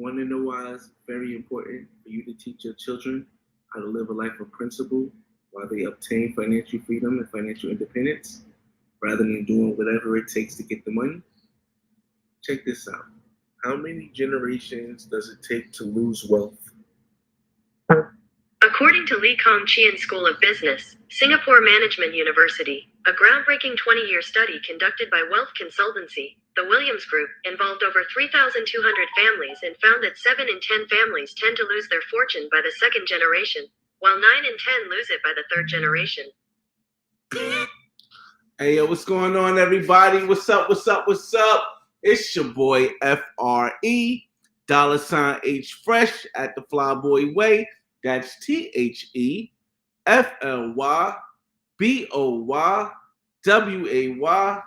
Want to know why it's very important for you to teach your children how to live a life of principle while they obtain financial freedom and financial independence rather than doing whatever it takes to get the money? Check this out. How many generations does it take to lose wealth? According to Lee Kong Chian School of Business, Singapore Management University, a groundbreaking 20-year study conducted by wealth consultancy, the Williams Group, involved over 3,200 families and found that 7 in 10 families tend to lose their fortune by the second generation, while 9 in 10 lose it by the third generation. Hey, yo, what's going on, everybody? What's up, what's up, what's up? It's your boy, FRE, $H Fresh at the Flyboy Way. That's THEFLYBOYWAY.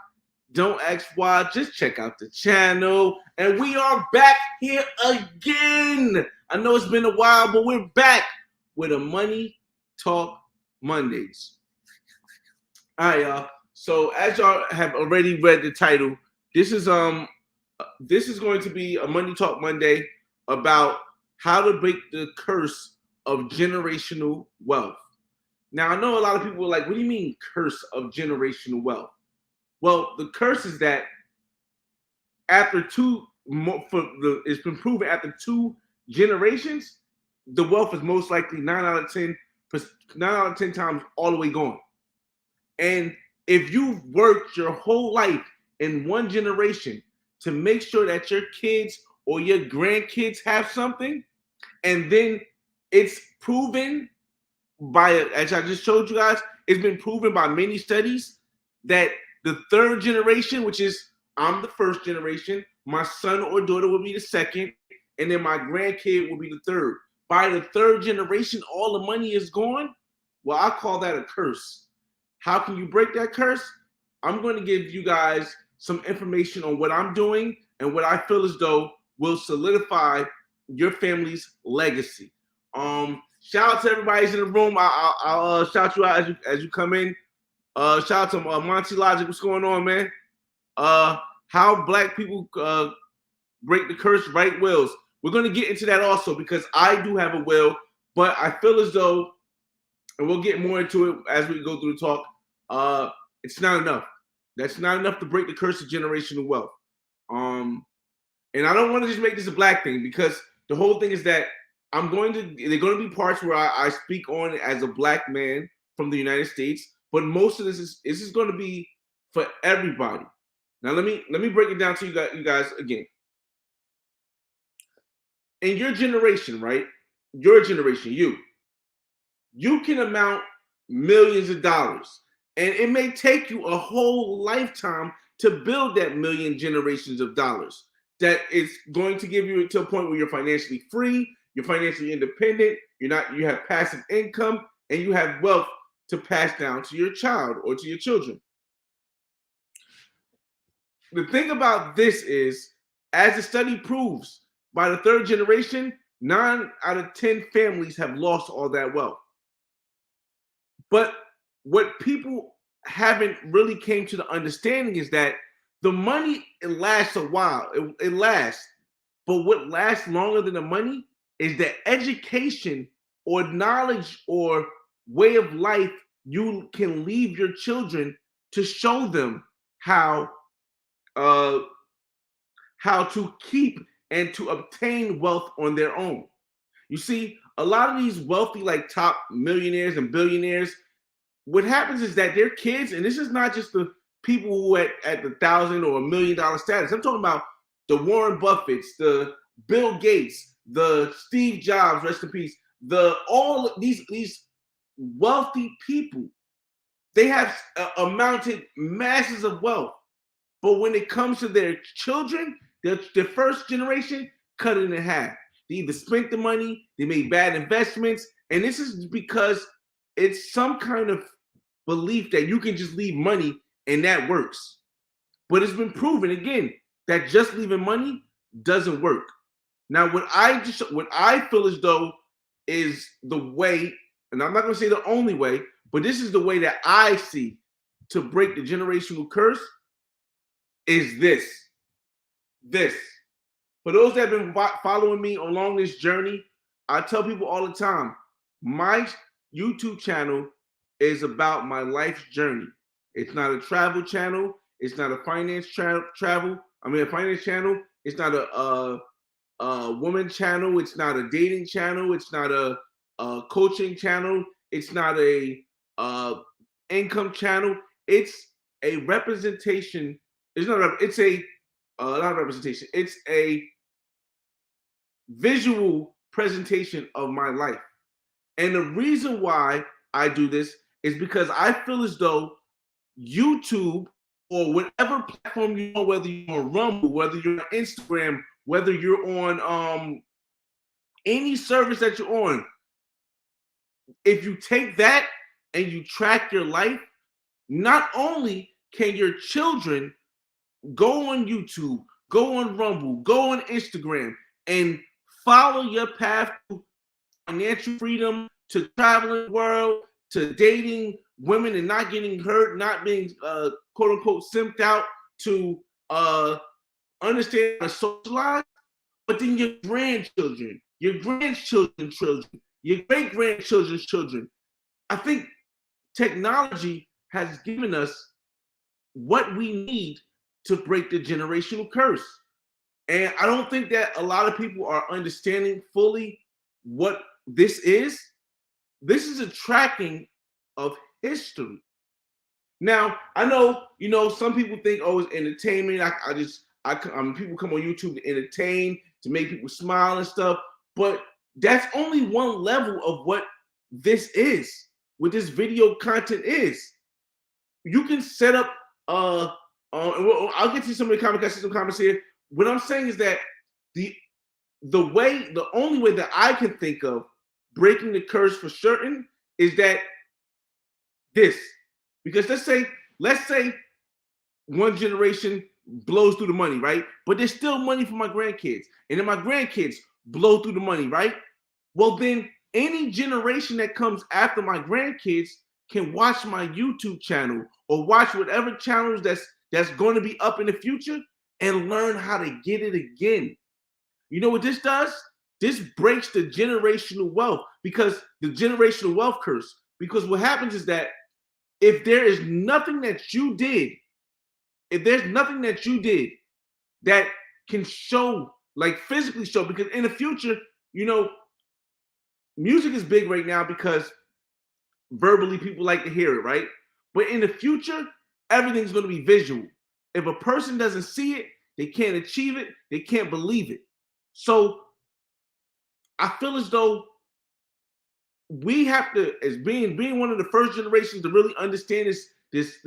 Don't ask why, just check out the channel. And we are back here again. I know it's been a while, but we're back with a Money Talk Mondays. All right, y'all. So as y'all have already read the title, this is going to be a Money Talk Monday about how to break the curse of generational wealth. Now, I know a lot of people are like, what do you mean curse of generational wealth? Well, the curse is that it's been proven after 2 generations, the wealth is most likely 9 out of 10 times all the way gone. And if you've worked your whole life in one generation to make sure that your kids or your grandkids have something, and then it's proven as I just showed you guys, it's been proven by many studies that the third generation, which is I'm the first generation, my son or daughter will be the second, and then my grandkid will be the third. By the third generation, all the money is gone. Well, I call that a curse. How can you break that curse? I'm going to give you guys some information on what I'm doing and what I feel as though will solidify your family's legacy. Shout out to everybody in the room. I'll shout you out as you come in. Shout out to Monty Logic. What's going on, man? How black people break the curse, write wills. We're going to get into that also because I do have a will, but I feel as though, and we'll get more into it as we go through the talk, it's not enough. That's not enough to break the curse of generational wealth. And I don't want to just make this a black thing because the whole thing is that there are going to be parts where I speak on it as a black man from the United States, but most of this is going to be for everybody. Now let me break it down to you guys again. In your generation, right? Your generation, you can amount millions of dollars, and it may take you a whole lifetime to build that million generations of dollars. That is going to give you to a point where you're financially free, you're financially independent, you have passive income, and you have wealth to pass down to your child or to your children. The thing about this is, as the study proves, by the third generation, 9 out of 10 families have lost all that wealth. But what people haven't really came to the understanding is that the money, it lasts a while. It lasts. But what lasts longer than the money is the education or knowledge or way of life you can leave your children to show them how to keep and to obtain wealth on their own. You see, a lot of these wealthy, like top millionaires and billionaires, what happens is that their kids, and this is not just the people who at the $1,000 or $1 million status. I'm talking about the Warren Buffetts, the Bill Gates, the Steve Jobs, rest in peace, all these wealthy people. They have amounted masses of wealth. But when it comes to their children, the first generation cut it in half. They either spent the money, they made bad investments, and this is because it's some kind of belief that you can just leave money and that works. But it's been proven again that just leaving money doesn't work. Now, what I feel as though is the way, and I'm not going to say the only way, but this is the way that I see to break the generational curse, is this. For those that have been following me along this journey, I tell people all the time, my YouTube channel is about my life's journey. It's not a travel channel. It's not a finance travel. I mean, a finance channel. It's not a woman channel. It's not a dating channel. It's not a coaching channel. It's not a income channel. It's a representation. It's not. It's a not a representation. It's a visual presentation of my life. And the reason why I do this is because I feel as though YouTube or whatever platform you're on, whether you're on Rumble, whether you're on Instagram, whether you're on any service that you're on, if you take that and you track your life, not only can your children go on YouTube, go on Rumble, go on Instagram, and follow your path to financial freedom, to traveling the world, to dating women and not getting hurt, not being quote unquote simped out, to understand how to socialize, but then your grandchildren, your grandchildren's children, your great grandchildren's children. I think technology has given us what we need to break the generational curse. And I don't think that a lot of people are understanding fully what this is. This is a tracking of history. Now, I know, some people think, oh, it's entertainment. People come on YouTube to entertain, to make people smile and stuff. But that's only one level of what this is, what this video content is. You can set up, I'll get to some of the comments, I see some comments here. What I'm saying is that the only way that I can think of breaking the curse for certain is that this. Because let's say one generation blows through the money, right? But there's still money for my grandkids. And then my grandkids blow through the money, right? Well, then any generation that comes after my grandkids can watch my YouTube channel or watch whatever channels that's going to be up in the future and learn how to get it again. You know what this does? This breaks the generational wealth, because the generational wealth curse. Because what happens is that if there is nothing that you did, that can show, like physically show, because in the future, music is big right now because verbally people like to hear it, right? But in the future, everything's going to be visual. If a person doesn't see it, they can't achieve it, they can't believe it. So I feel as though we have to, as being one of the first generations to really understand this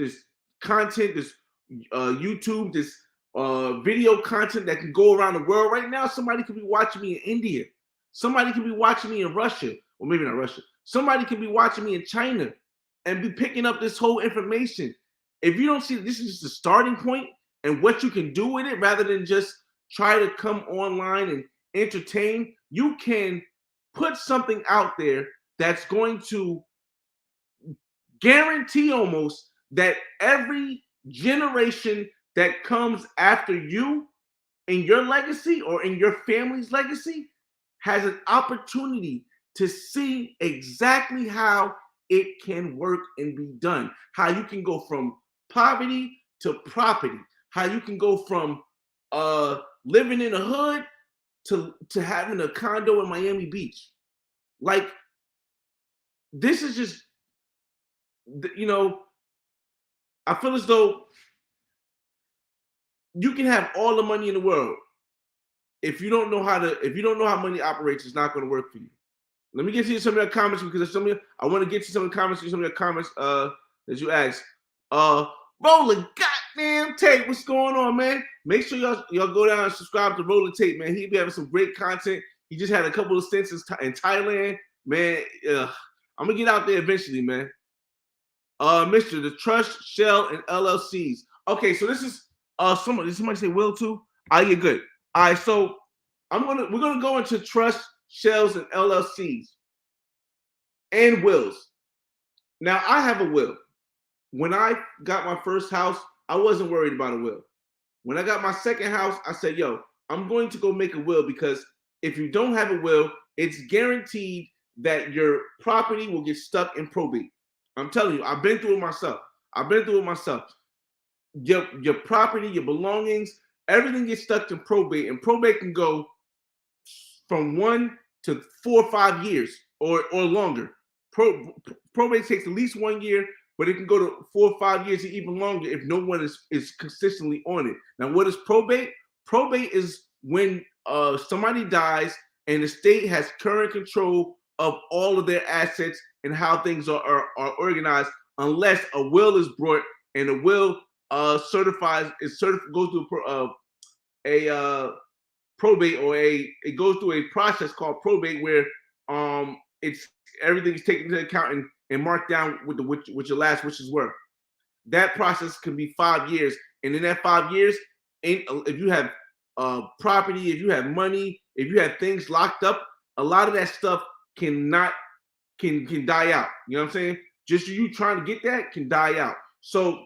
content, this YouTube, this video content that can go around the world. Right now, somebody could be watching me in India. Somebody could be watching me in Russia, or maybe not Russia. Somebody could be watching me in China and be picking up this whole information. If you don't see this is just the starting point and what you can do with it, rather than just try to come online and entertain, you can put something out there that's going to guarantee almost that every generation that comes after you in your legacy or in your family's legacy has an opportunity to see exactly how it can work and be done. How you can go from poverty to property. How you can go from living in a hood to having a condo in Miami Beach. Like, this is just, I feel as though you can have all the money in the world. If you don't know how money operates, it's not going to work for you. Let me get to some of your comments, because I want to get to some of the comments, that you asked. Roller goddamn tape, what's going on, man? Make sure y'all go down and subscribe to Roller Tape, man. He be having some great content. He just had a couple of stints in Thailand, man. I'm gonna get out there eventually, man. Mr. The Trust, Shell, and LLCs. Okay, so this is somebody say Will too? Yeah, good. All right, so we're gonna go into trust, shells, and LLCs and wills. Now, I have a will. When I got my first house, I wasn't worried about a will. When I got my second house, I said, yo, I'm going to go make a will, because if you don't have a will, it's guaranteed that your property will get stuck in probate. I'm telling you, I've been through it myself. Your property, your belongings, everything gets stuck in probate, and probate can go from 1 to 4 or 5 years or longer. Probate takes at least 1 year, but it can go to 4 or 5 years or even longer if no one is consistently on it. Now, what is probate? Probate is when somebody dies and the state has current control of all of their assets and how things are organized, unless a will is brought, and a will goes through a probate, or it goes through a process called probate, where it's everything is taken into account and marked down with your last wishes were. That process can be 5 years, and in that 5 years, if you have property, if you have money, if you have things locked up, a lot of that stuff can die out. You know what I'm saying? Just you trying to get that can die out. So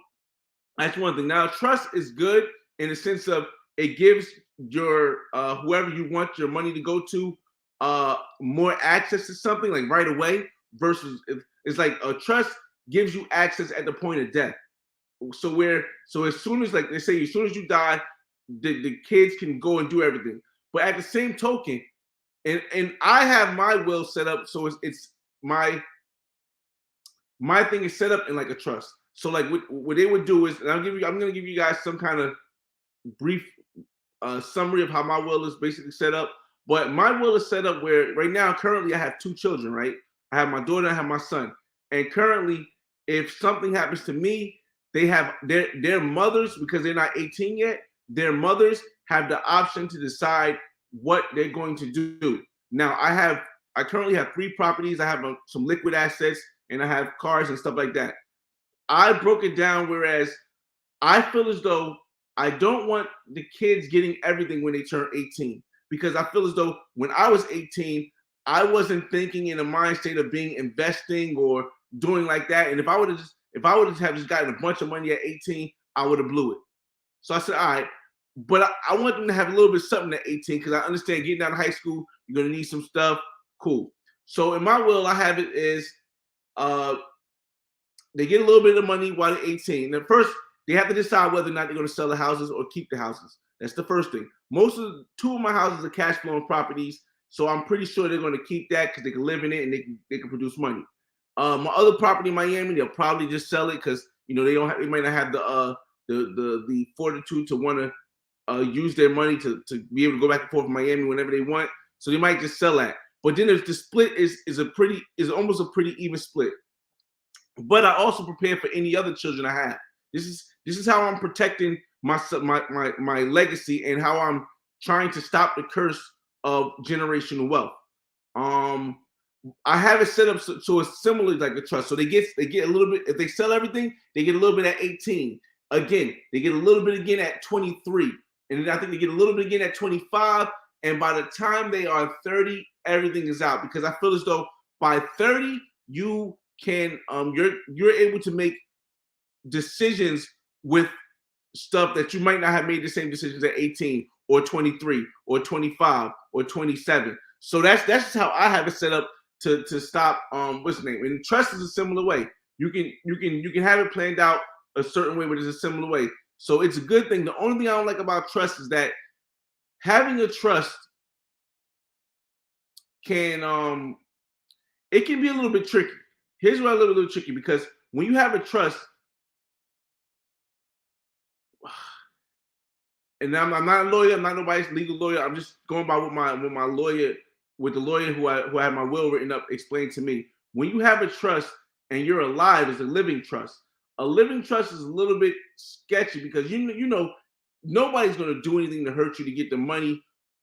that's one thing. Now, trust is good in the sense of it gives your whoever you want your money to go to more access to something, like right away, versus it's like a trust gives you access at the point of death. So as soon as, like they say, as soon as you die, the kids can go and do everything. But at the same token, and I have my will set up, so it's my thing is set up in like a trust. So like what they would do is, and I'm gonna give you guys some kind of brief summary of how my will is basically set up. But my will is set up where right now, currently, I have 2 children, right? I have my daughter, I have my son. And currently, if something happens to me, they have their mothers, because they're not 18 yet, their mothers have the option to decide what they're going to do. Now, I currently have 3 properties. I have some liquid assets, and I have cars and stuff like that. I broke it down, whereas I feel as though I don't want the kids getting everything when they turn 18, because I feel as though when I was 18, I wasn't thinking in a mind state of being investing or doing like that. And if I would have just gotten a bunch of money at 18, I would have blew it. So I said, all right, but I want them to have a little bit of something at 18, because I understand getting out of high school, you're gonna need some stuff. Cool. So in my will, I have it is they get a little bit of money while they're 18. Now, first, they have to decide whether or not they're going to sell the houses or keep the houses. That's the first thing. 2 of my houses are cash flowing properties, so I'm pretty sure they're going to keep that because they can live in it and they can produce money. My other property in Miami, they'll probably just sell it because they might not have the fortitude to want to use their money to be able to go back and forth to Miami whenever they want. So they might just sell that. But then the split is almost a pretty even split. But I also prepare for any other children I have. This is how I'm protecting my legacy, and how I'm trying to stop the curse of generational wealth. I have it set up so it's similar like a trust. So they get a little bit, if they sell everything, they get a little bit at 18. Again, they get a little bit again at 23. And then I think they get a little bit again at 25. And by the time they are 30, everything is out. Because I feel as though by 30, you can you're able to make decisions with stuff that you might not have made the same decisions at 18 or 23 or 25 or 27. So that's just how I have it set up to stop what's the name. And trust is a similar way. You can have it planned out a certain way, but it's a similar way. So it's a good thing. The only thing I don't like about trust is that having a trust can it can be a little bit tricky. Here's why a little tricky, because when you have a trust, and I'm not a lawyer, I'm not nobody's legal lawyer. I'm just going by what the lawyer who I had my will written up explained to me. When you have a trust and you're alive, it's a living trust. A living trust is a little bit sketchy because you know nobody's going to do anything to hurt you to get the money.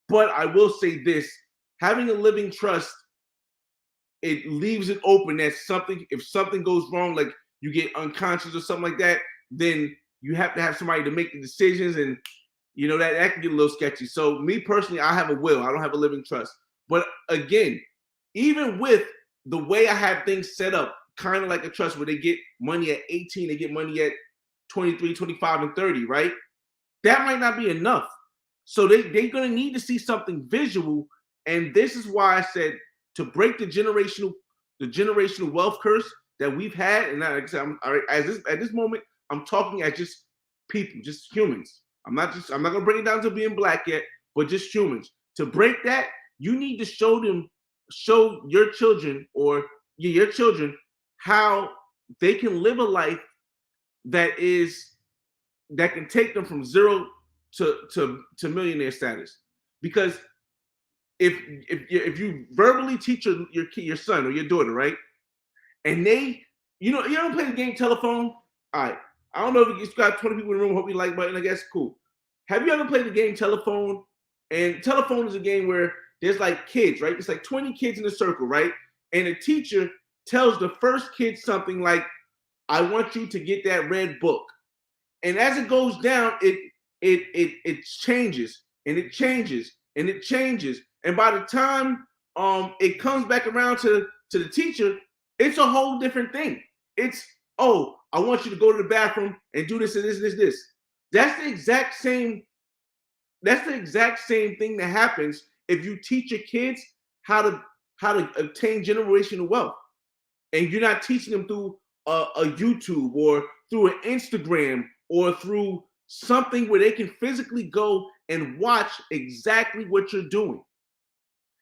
But I will say this: having a living trust, it leaves it open that if something goes wrong, like you get unconscious or something like that, then you have to have somebody to make the decisions, and that can get a little sketchy. So me personally, I have a will. I don't have a living trust. But again, even with the way I have things set up, kind of like a trust where they get money at 18, they get money at 23, 25, and 30, right? That might not be enough. So they're going to need to see something visual. And this is why I said to break the generational wealth curse that we've had. And like I said, at this moment, I'm talking as just people, just humans. I'm not going to bring it down to being black yet, but just humans. To break that, you need to show your children your children how they can live a life that can take them from zero to millionaire status. Because if you verbally teach your son or your daughter, right, and you don't play the game telephone. All right, I don't know if you've got 20 people in the room. Hope you like button. I guess cool. Have you ever played the game telephone? And telephone is a game where there's like kids, right? It's like 20 kids in a circle, right? And a teacher tells the first kid something like, "I want you to get that red book." And as it goes down, it changes and it changes and it changes. And by the time it comes back around to the teacher, it's a whole different thing. It's, "Oh, I want you to go to the bathroom and do this and this and this, this." That's the exact same thing that happens if you teach your kids how to obtain generational wealth. And you're not teaching them through a YouTube or through an Instagram or through something where they can physically go and watch exactly what you're doing.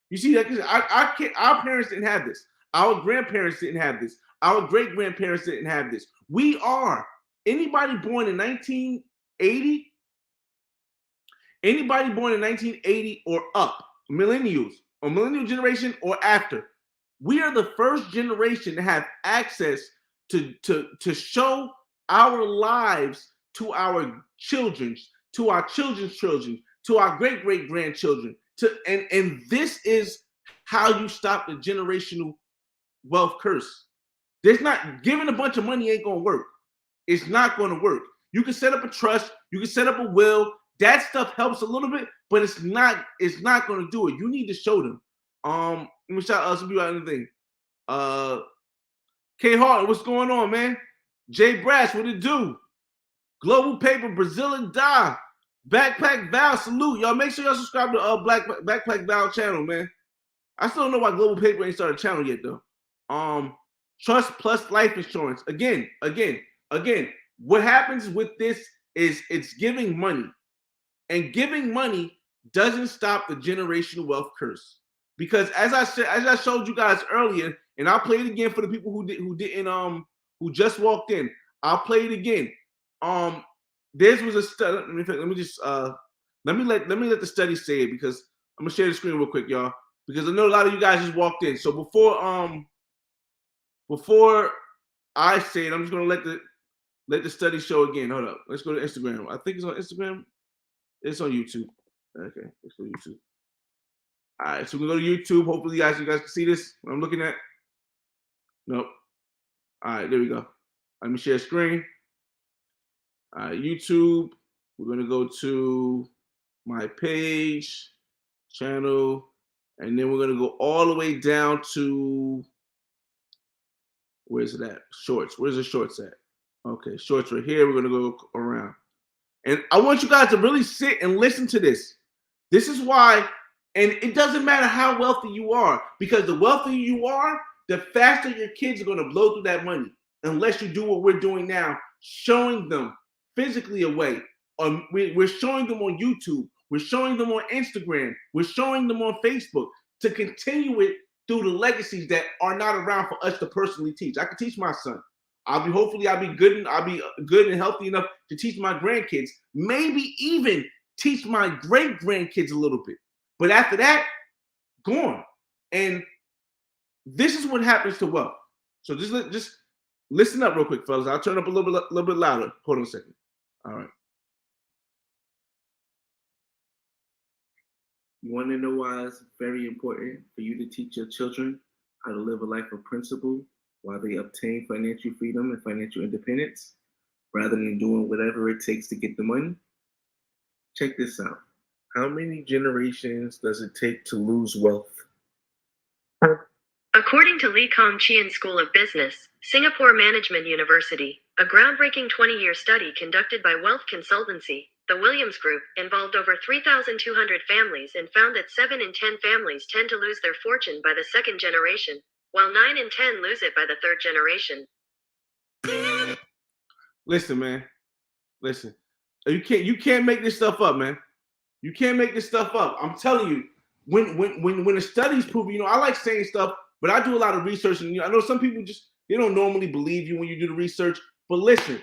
You see, like our parents didn't have this. Our grandparents didn't have this. Our great grandparents didn't have this. Anybody born in 1980 or up, millennials or millennial generation or after, we are the first generation to have access to show our lives to our children, to our children's children, to our great great grandchildren. And this is how you stop the generational wealth curse. There's not giving a bunch of money ain't gonna work. It's not gonna work. You can set up a trust, you can set up a will. That stuff helps a little bit, but it's not gonna do it. You need to show them. Let me shout out some people out in the thing. K Hart, what's going on, man? Jay Brass, what it do? Global Paper, Brazil and Die. Backpack Val, salute. Y'all make sure y'all subscribe to Backpack Val channel, man. I still don't know why Global Paper ain't started a channel yet, though. Trust plus life insurance. Again. What happens with this is it's giving money. And giving money doesn't stop the generational wealth curse. Because as I showed you guys earlier, and I'll play it again for the people who just walked in. I'll play it again. This was a study. Let me let the study say it, because I'm gonna share the screen real quick, y'all, because I know a lot of you guys just walked in. So before I say it, I'm just gonna let the study show again. Hold up. Let's go to Instagram. I think it's on Instagram. It's on YouTube. Okay, let's go to YouTube. All right, so we go to YouTube. Hopefully, you guys can see this. What I'm looking at. Nope. All right, there we go. Let me share screen. All right, YouTube. We're gonna go to my page, channel, and then we're gonna go all the way down to, where's it at? Shorts. Where's the shorts at? Okay, shorts right here. We're gonna go around. And I want you guys to really sit and listen to this. This is why, and it doesn't matter how wealthy you are, because the wealthier you are, the faster your kids are going to blow through that money, unless you do what we're doing now, showing them physically a way. We're showing them on YouTube. We're showing them on Instagram. We're showing them on Facebook to continue it through the legacies that are not around for us to personally teach. I can teach my son. I'll be good and healthy enough to teach my grandkids, maybe even teach my great grandkids a little bit. But after that, gone. And this is what happens to wealth. So just listen up real quick, fellas. I'll turn up a little bit louder. Hold on a second. All right. You want to know why it's very important for you to teach your children how to live a life of principle while they obtain financial freedom and financial independence, rather than doing whatever it takes to get the money? Check this out. How many generations does it take to lose wealth? According to Lee Kong Chian School of Business, Singapore Management University, a groundbreaking 20-year study conducted by Wealth Consultancy, the Williams Group, involved over 3,200 families and found that 7 in 10 families tend to lose their fortune by the second generation, while 9 in 10 lose it by the third generation. Listen, man. Listen. You can't make this stuff up, man. You can't make this stuff up. I'm telling you, when the studies prove, I like saying stuff, but I do a lot of research, and I know some people they don't normally believe you when you do the research. But listen,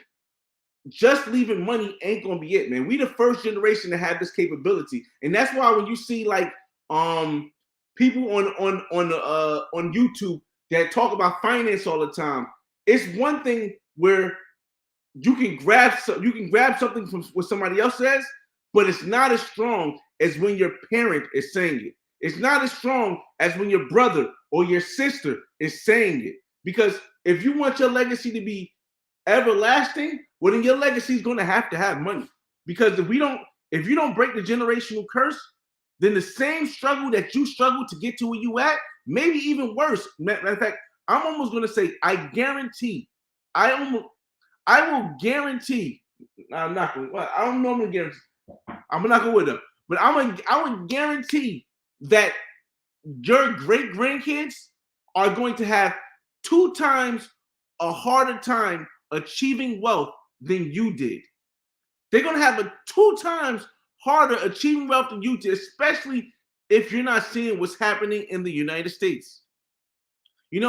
just leaving money ain't gonna be it, man. We the first generation to have this capability, and that's why when you see like people on YouTube that talk about finance all the time, it's one thing where you can grab something from what somebody else says, but it's not as strong as when your parent is saying it. It's not as strong as when your brother or your sister is saying it. Because if you want your legacy to be everlasting, well, then your legacy is going to have money. Because if you don't break the generational curse, then the same struggle that you struggle to get to where you at, maybe even worse. Matter of fact, I'm almost going to say, I will guarantee. I'm not going. I don't normally guarantee. I'm not going with them, but I would guarantee that your great grandkids are going to have 2 times a harder time achieving wealth than you did. They're going to have a 2 times harder achieving wealth than you did, especially if you're not seeing what's happening in the United States. And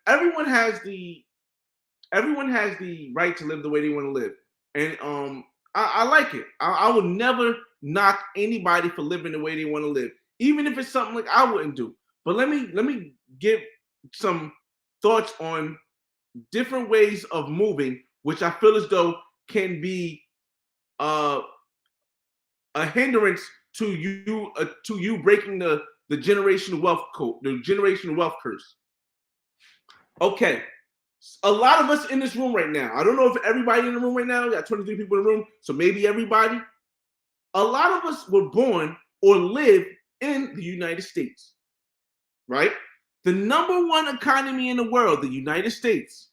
everyone has the right to live the way they want to live, and I like it. I would never knock anybody for living the way they want to live, even if it's something like I wouldn't do. But let me give some thoughts on different ways of moving, which I feel as though can be a hindrance to you breaking the generational wealth code, the generational wealth curse. Okay. A lot of us in this room right now, I don't know if everybody in the room right now, we got 23 people in the room, so maybe everybody. A lot of us were born or live in the United States, right? The number one economy in the world, the United States.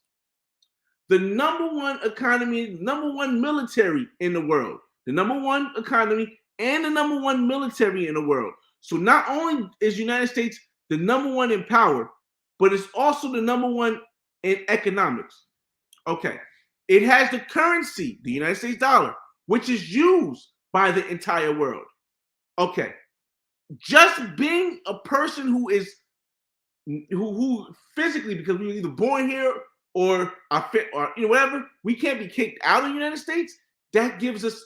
The number one economy, number one military in the world. The number one economy and the number one military in the world. So not only is the United States the number one in power, but it's also the number one in economics. Okay. It has the currency, the United States dollar, which is used by the entire world. Okay. Just being a person who physically, because we were either born here or whatever, we can't be kicked out of the United States. That gives us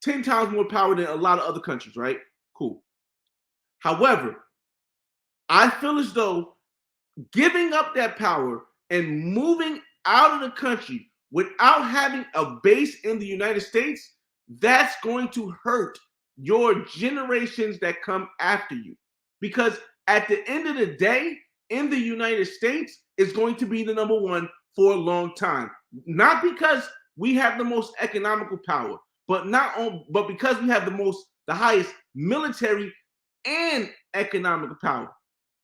10 times more power than a lot of other countries, right? Cool. However, I feel as though giving up that power and moving out of the country without having a base in the United States, that's going to hurt your generations that come after you. Because at the end of the day, in the United States, it's going to be the number one for a long time. Not because we have the most economical power, but because we have the highest military and economical power.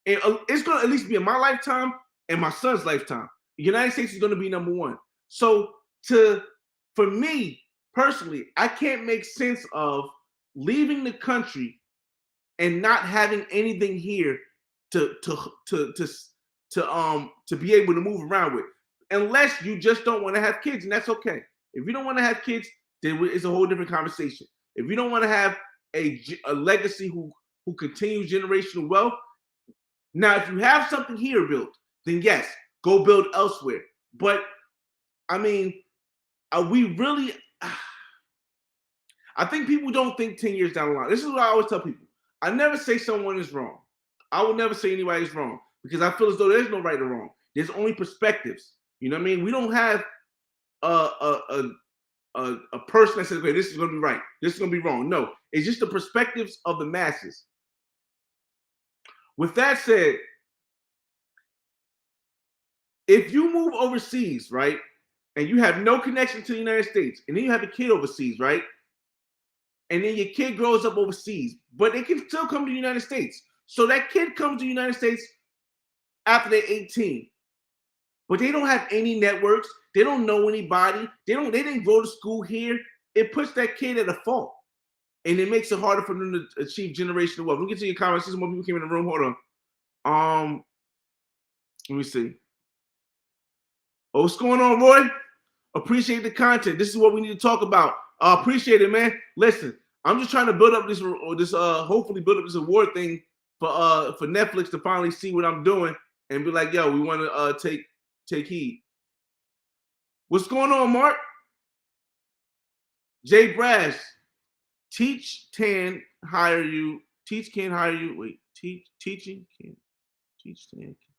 And it's going to at least be in my lifetime and my son's lifetime. The United States is going to be number one. So for me personally, I can't make sense of leaving the country and not having anything here to be able to move around with, unless you just don't want to have kids, and that's okay. If you don't want to have kids, then it's a whole different conversation. If you don't want to have a legacy who continues generational wealth. Now, if you have something here built, then yes, go build elsewhere. But I mean, are we really? I think people don't think 10 years down the line. This is what I always tell people. I never say someone is wrong. I will never say anybody's wrong because I feel as though there's no right or wrong. There's only perspectives. You know what I mean? We don't have a person that says, okay, this is going to be right. This is going to be wrong. No, it's just the perspectives of the masses. With that said, if you move overseas, right, and you have no connection to the United States, and then you have a kid overseas, right, and then your kid grows up overseas, but they can still come to the United States. So that kid comes to the United States after they're 18, but they don't have any networks. They don't know anybody. They didn't go to school here. It puts that kid at a fault. And it makes it harder for them to achieve generational wealth. Let me get to your comments. See some more people came in the room. Hold on. Let me see. Oh, what's going on, Roy? Appreciate the content. This is what we need to talk about. Appreciate it, man. Listen, I'm just trying to build up this hopefully build up this award thing for Netflix to finally see what I'm doing and be like, yo, we want to take heed. What's going on, Mark? Jay Brash, teaching can hire you. Teaching can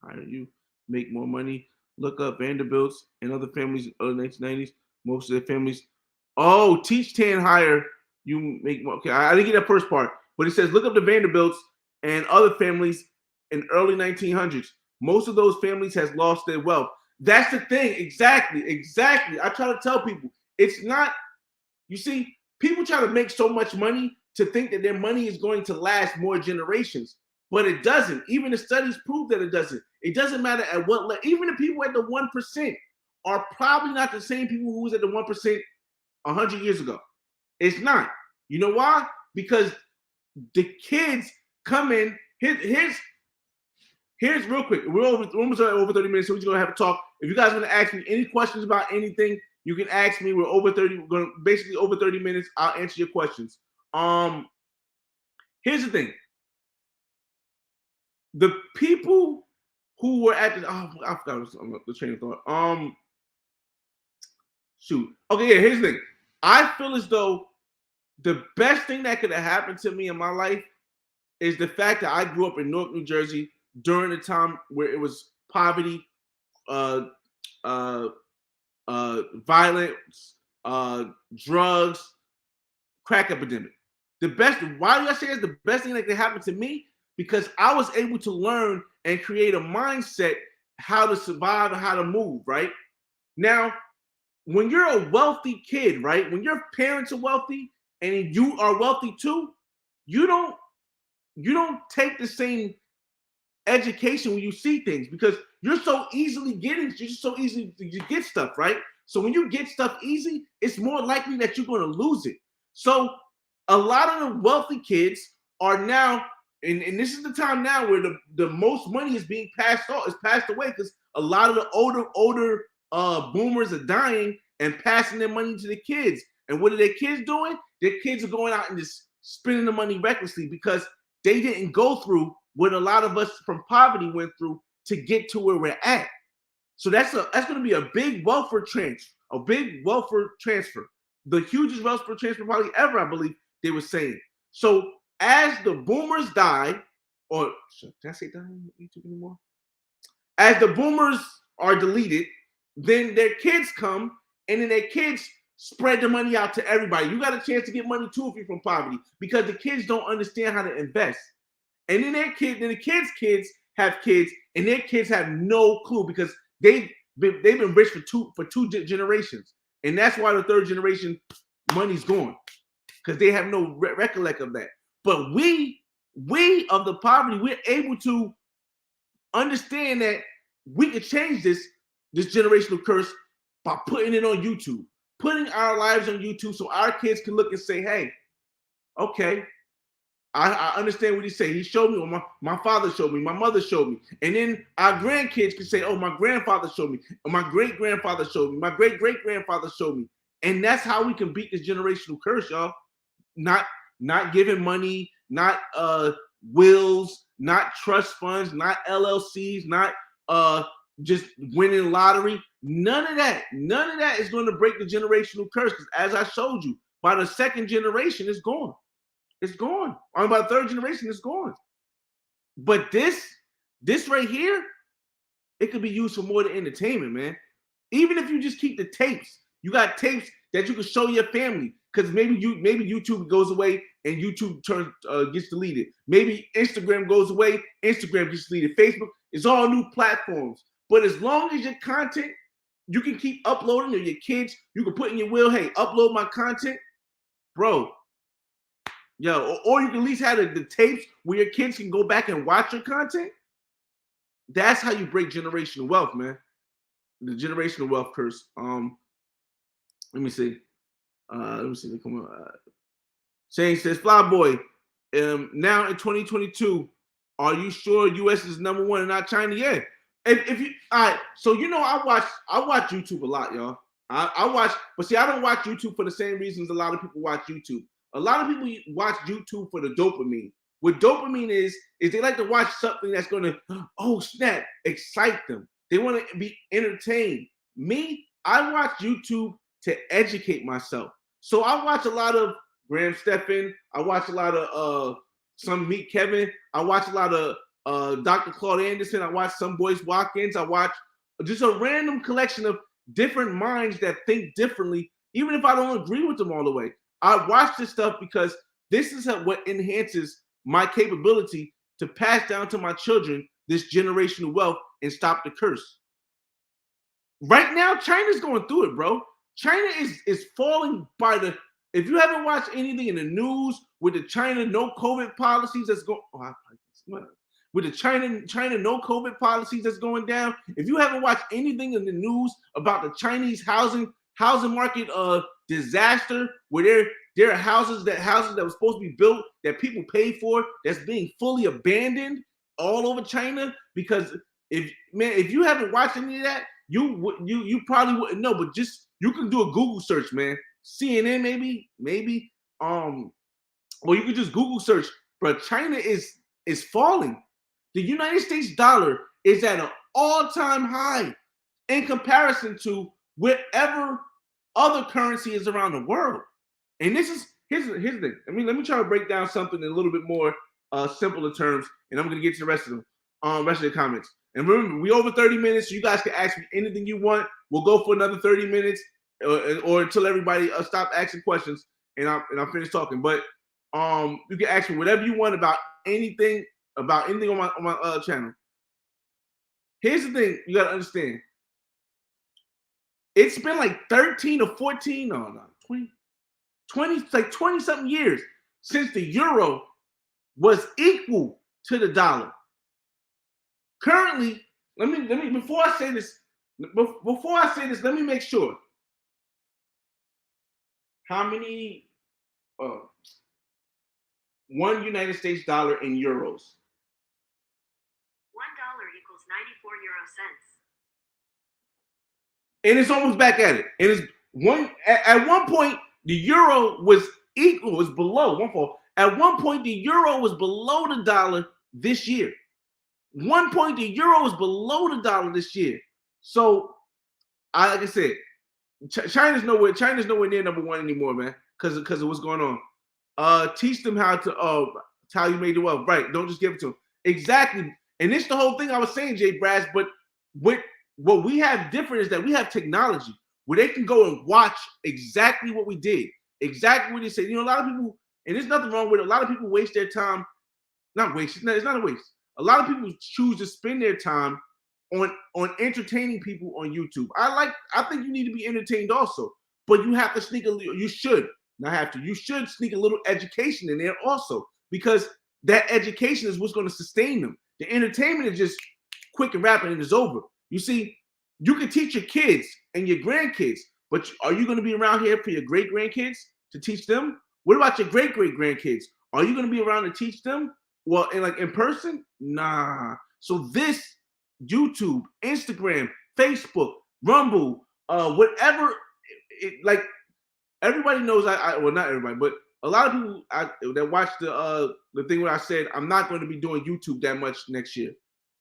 hire you, make more money. Look up Vanderbilts and other families in the early 1990s. Most of their families. Oh, teach 10 higher, you make more. Okay, I didn't get that first part, but it says look up the Vanderbilts and other families in early 1900s. Most of those families has lost their wealth. That's the thing. Exactly. I try to tell people it's not. You see, people try to make so much money to think that their money is going to last more generations. But it doesn't. Even the studies prove that it doesn't. It doesn't matter at what level. Even the people at the 1% are probably not the same people who was at the 1% 100 years ago. It's not. You know why? Because the kids come in. Here's real quick. We're almost over 30 minutes, so we're just gonna have to talk. If you guys want to ask me any questions about anything, you can ask me. We're over 30. We're going basically over 30 minutes. I'll answer your questions. Here's the thing. The people who were at I forgot the train of thought. Shoot. Okay, yeah, here's the thing. I feel as though the best thing that could have happened to me in my life is the fact that I grew up in Newark, New Jersey during a time where it was poverty, violence, drugs, crack epidemic. Why do I say it's the best thing that could happen to me? Because I was able to learn and create a mindset how to survive and how to move, right? Now, when you're a wealthy kid, right? When your parents are wealthy and you are wealthy too, you don't take the same education when you see things because you're so easily to get stuff, right? So when you get stuff easy, it's more likely that you're going to lose it. So a lot of the wealthy kids are now, and this is the time now where the most money is being passed away because a lot of the older boomers are dying and passing their money to the kids. And what are their kids doing? Their kids are going out and just spending the money recklessly because they didn't go through what a lot of us from poverty went through to get to where we're at. So that's going to be a big welfare transfer, the hugest welfare transfer probably ever, I believe they were saying. So as the boomers die, or can I say die on YouTube anymore? As the boomers are deleted, then their kids come, and then their kids spread the money out to everybody. You got a chance to get money too if you're from poverty, because the kids don't understand how to invest. And then the kids have kids, and their kids have no clue because they've been rich for two generations, and that's why the third generation money's gone because they have no recollect of that. But we of the poverty, we're able to understand that we could change this generational curse by putting it on YouTube, putting our lives on YouTube, so our kids can look and say, "Hey, okay." I understand what he said. He showed me, or my father showed me, my mother showed me. And then our grandkids can say, oh, my grandfather showed me, or my great-grandfather showed me, my great-great-grandfather showed me. And that's how we can beat this generational curse, y'all. Not giving money, not wills, not trust funds, not LLCs, not just winning lottery. None of that is going to break the generational curse. Because as I showed you, by the second generation, it's gone. It's gone. On about third generation, it's gone. But this right here, it could be used for more than entertainment, man. Even if you just keep the tapes, you got tapes that you can show your family. Because maybe YouTube goes away and YouTube gets deleted. Maybe Instagram goes away, Instagram gets deleted. Facebook is all new platforms. But as long as your content, you can keep uploading, or your kids, you can put in your will, hey, upload my content, bro. Yo, or you can at least have the tapes where your kids can go back and watch your content. That's how you break generational wealth, man. the generational wealth curse. Let me see. Come on. Shane says, Flyboy, now in 2022, are you sure US is number one and not China? Yeah. If you all right, so I watch YouTube a lot, y'all. I watch, but see, I don't watch YouTube for the same reasons a lot of people watch YouTube. A lot of people watch YouTube for the dopamine. What dopamine is they like to watch something that's gonna, oh snap, excite them. They want to be entertained. Me, I watch YouTube to educate myself. So I watch a lot of Graham Stephan. I watch a lot of some Meet Kevin. I watch a lot of Dr. Claude Anderson. I watch some Boyce Watkins. I watch just a random collection of different minds that think differently, even if I don't agree with them all the way. I watch this stuff because this is what enhances my capability to pass down to my children this generational wealth and stop the curse. Right now, China's going through it, bro. China is falling by the. If you haven't watched anything in the news with the China no COVID policies that's going, with the China no COVID policies that's going down. If you haven't watched anything in the news about the Chinese housing market disaster, where there are houses that were supposed to be built that people paid for that's being fully abandoned all over China, because if you haven't watched any of that, you probably wouldn't know. But just you can do a Google search, man. CNN maybe or you could just Google search. But China is falling. The United States dollar is at an all-time high in comparison to whatever other currency is around the world. And here's the thing. Let me try to break down something in a little bit more simpler terms, and I'm gonna get to the rest of the comments. And remember, we over 30 minutes, so you guys can ask me anything you want. We'll go for another 30 minutes, or until everybody stop asking questions, and I'm finished talking. But you can ask me whatever you want about anything on my channel. Here's the thing you gotta understand. It's been like 13 or 14, 20 something years since the euro was equal to the dollar. Currently, let me before I say this, let me make sure. How many one United States dollar in euros? $1 equals 94 euro cents. And it's almost back at it. And it's at one point the euro was below. At one point the euro was below the dollar this year. One point the euro was below the dollar this year. So, like I said, China's nowhere near number one anymore, man, because of what's going on. Teach them how you made the wealth, right? Don't just give it to them. Exactly. And it's the whole thing I was saying, Jay Brass. But what we have different is that we have technology where they can go and watch exactly what we did, exactly what they said. A lot of people, and there's nothing wrong with it. A lot of people waste their time. It's not a waste. A lot of people choose to spend their time on entertaining people on YouTube. I think you need to be entertained also, but you have to sneak you should sneak a little education in there also, because that education is what's going to sustain them. The entertainment is just quick and rapid and it's over. You see, you can teach your kids and your grandkids, but are you going to be around here for your great grandkids to teach them? What about your great great grandkids? Are you going to be around to teach them? Well, in person? Nah. So this YouTube, Instagram, Facebook, Rumble, whatever, everybody knows. Well, not everybody, but a lot of people that watch the thing where I said I'm not going to be doing YouTube that much next year.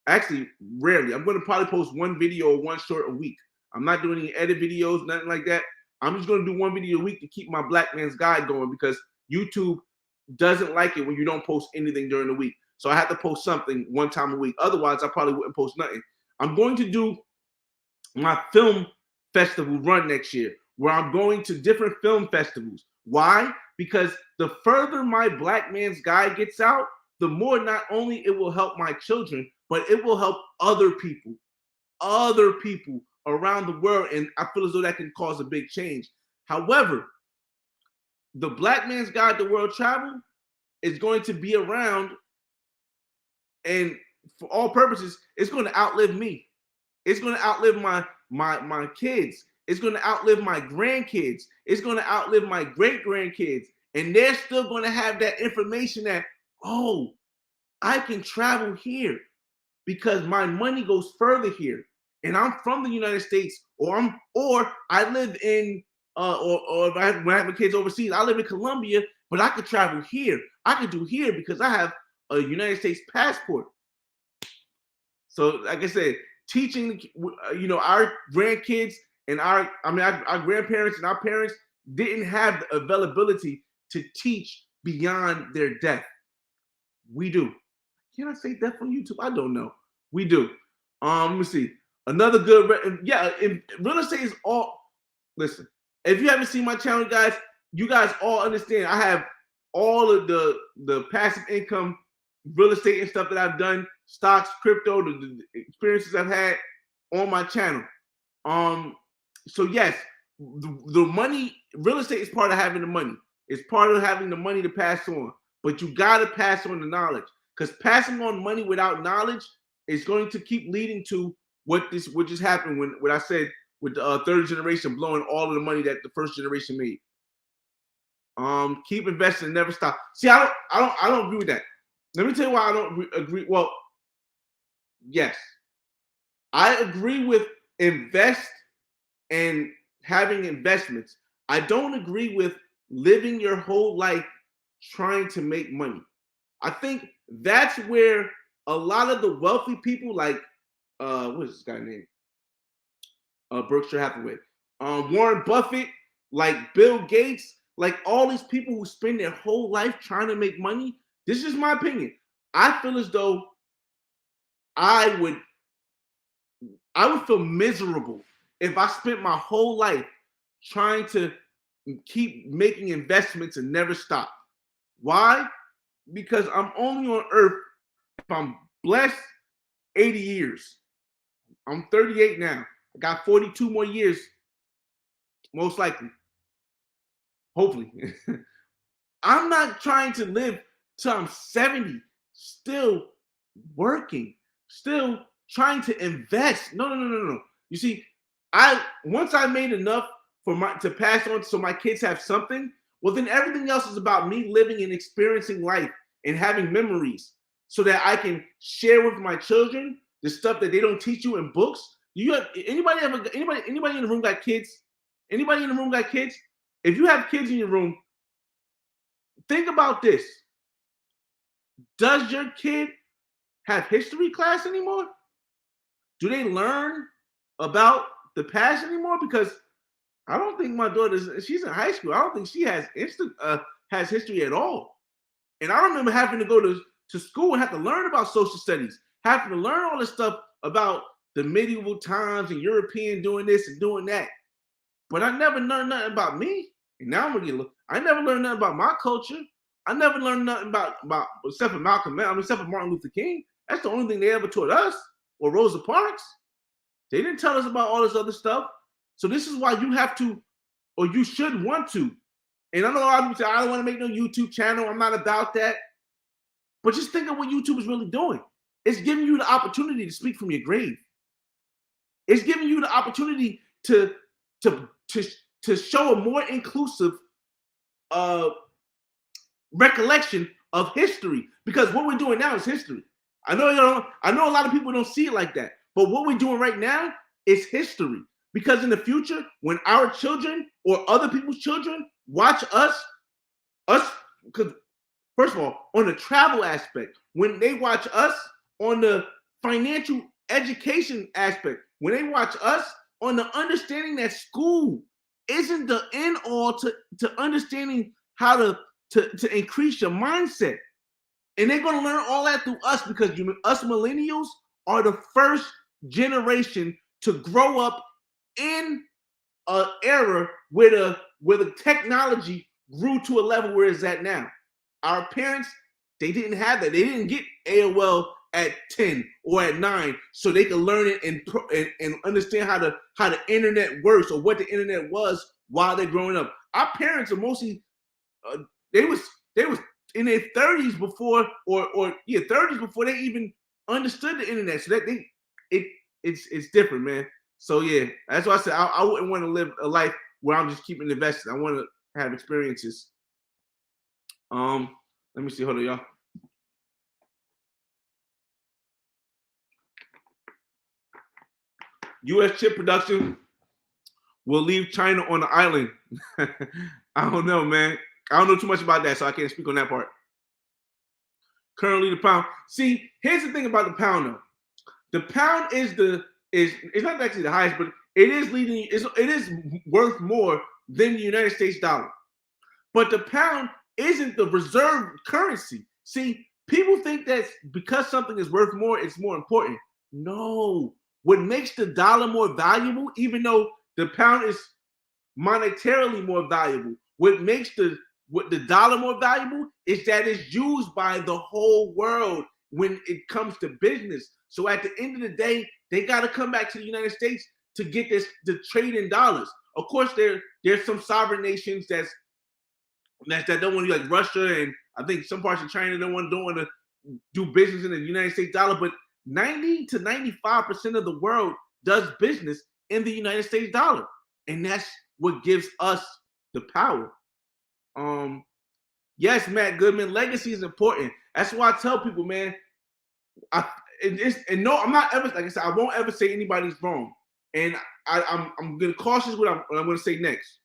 Actually, rarely. I'm going to probably post one video or one short a week. I'm not doing any edit videos, nothing like that. I'm just going to do one video a week to keep my Black Man's Guide going, because YouTube doesn't like it when you don't post anything during the week. So I have to post something one time a week. Otherwise, I probably wouldn't post nothing. I'm going to do my film festival run next year, where I'm going to different film festivals. Why? Because the further my Black Man's Guide gets out, the more not only it will help my children, but it will help other people around the world. And I feel as though that can cause a big change. However, the Black Man's Guide to World Travel is going to be around, and for all purposes, it's going to outlive me. It's going to outlive my kids. It's going to outlive my grandkids. It's going to outlive my great grandkids. And they're still going to have that information that, oh, I can travel here because my money goes further here. And I'm from the United States, or I live in or if when I have my kids overseas, I live in Colombia, but I could travel here. I could do here because I have a United States passport. So, like I said, teaching, our grandkids and our grandparents and our parents didn't have the availability to teach beyond their death. We do. Can I say death on YouTube? I don't know. We do. Let me see. Another good, real estate is all. Listen, if you haven't seen my channel, guys, you guys all understand. I have all of the passive income, real estate and stuff that I've done, stocks, crypto, the experiences I've had on my channel. So yes, the money, real estate is part of having the money. It's part of having the money to pass on. But you gotta pass on the knowledge, because passing on money without knowledge is going to keep leading to what just happened when I said with the third generation blowing all of the money that the first generation made. Keep investing and never stop. See, I don't agree with that. Let me tell you why I don't agree. Well, yes, I agree with invest and having investments. I don't agree with living your whole life trying to make money. I think that's where a lot of the wealthy people, like what is this guy named? Berkshire Hathaway, Warren Buffett, like Bill Gates, like all these people who spend their whole life trying to make money. This is my opinion. I feel as though I would feel miserable if I spent my whole life trying to keep making investments and never stop. Why? Because I'm only on earth, if I'm blessed, 80 years. I'm 38 now. I got 42 more years, most likely. Hopefully. I'm not trying to live till I'm 70, still working, still trying to invest. No. You see, once I made enough to pass on so my kids have something, well, then everything else is about me living and experiencing life and having memories so that I can share with my children the stuff that they don't teach you in books. Anybody in the room got kids? Anybody in the room got kids? If you have kids in your room, think about this. Does your kid have history class anymore? Do they learn about the past anymore? Because I don't think my she's in high school. I don't think she has history at all. And I remember having to go to school and have to learn about social studies, having to learn all this stuff about the medieval times and European doing this and doing that. But I never learned nothing about me. And now I never learned nothing about my culture. I never learned nothing about except for Malcolm X, except for Martin Luther King. That's the only thing they ever taught us, or Rosa Parks. They didn't tell us about all this other stuff. So this is why you have to, or you should want to. And I know a lot of people say, I don't want to make no YouTube channel. I'm not about that. But just think of what YouTube is really doing. It's giving you the opportunity to speak from your grave. It's giving you the opportunity to show a more inclusive recollection of history, because what we're doing now is history. I know a lot of people don't see it like that, but what we're doing right now is history. Because in the future, when our children or other people's children watch us, because first of all, on the travel aspect, when they watch us on the financial education aspect, when they watch us on the understanding that school isn't the end all to understanding how to increase your mindset. And they're going to learn all that through us, because us millennials are the first generation to grow up in an era where the technology grew to a level where it's at now. Our parents, they didn't have that. They didn't get AOL at 10 or at 9 so they could learn it and understand how the internet works or what the internet was while they're growing up. Our parents are mostly they was in their 30s before 30s before they even understood the internet. So that it's different, man. So yeah, that's why I said I wouldn't want to live a life where I'm just keeping investing. I want to have experiences. Let me see. Hold on, y'all. U.S. chip production will leave China on the island. I don't know, man. I don't know too much about that, so I can't speak on that part. Currently, the pound. See, here's the thing about the pound, though. The pound is it's not actually the highest, but it is leading. It is worth more than the United States dollar. But the pound isn't the reserve currency. See, people think that because something is worth more, it's more important. No. What makes the dollar more valuable, even though the pound is monetarily more valuable, what makes the dollar more valuable is that it's used by the whole world when it comes to business. So at the end of the day, they got to come back to the United States to get the trade in dollars. Of course, there's some sovereign nations that don't want to, like Russia, and I think some parts of China don't want to do business in the United States dollar. But 90 to 95% of the world does business in the United States dollar, and that's what gives us the power. Yes, Matt Goodman, legacy is important. That's why I tell people, man. No, I'm not ever, like I said, I won't ever say anybody's wrong, and I'm gonna cautious what I'm gonna say next.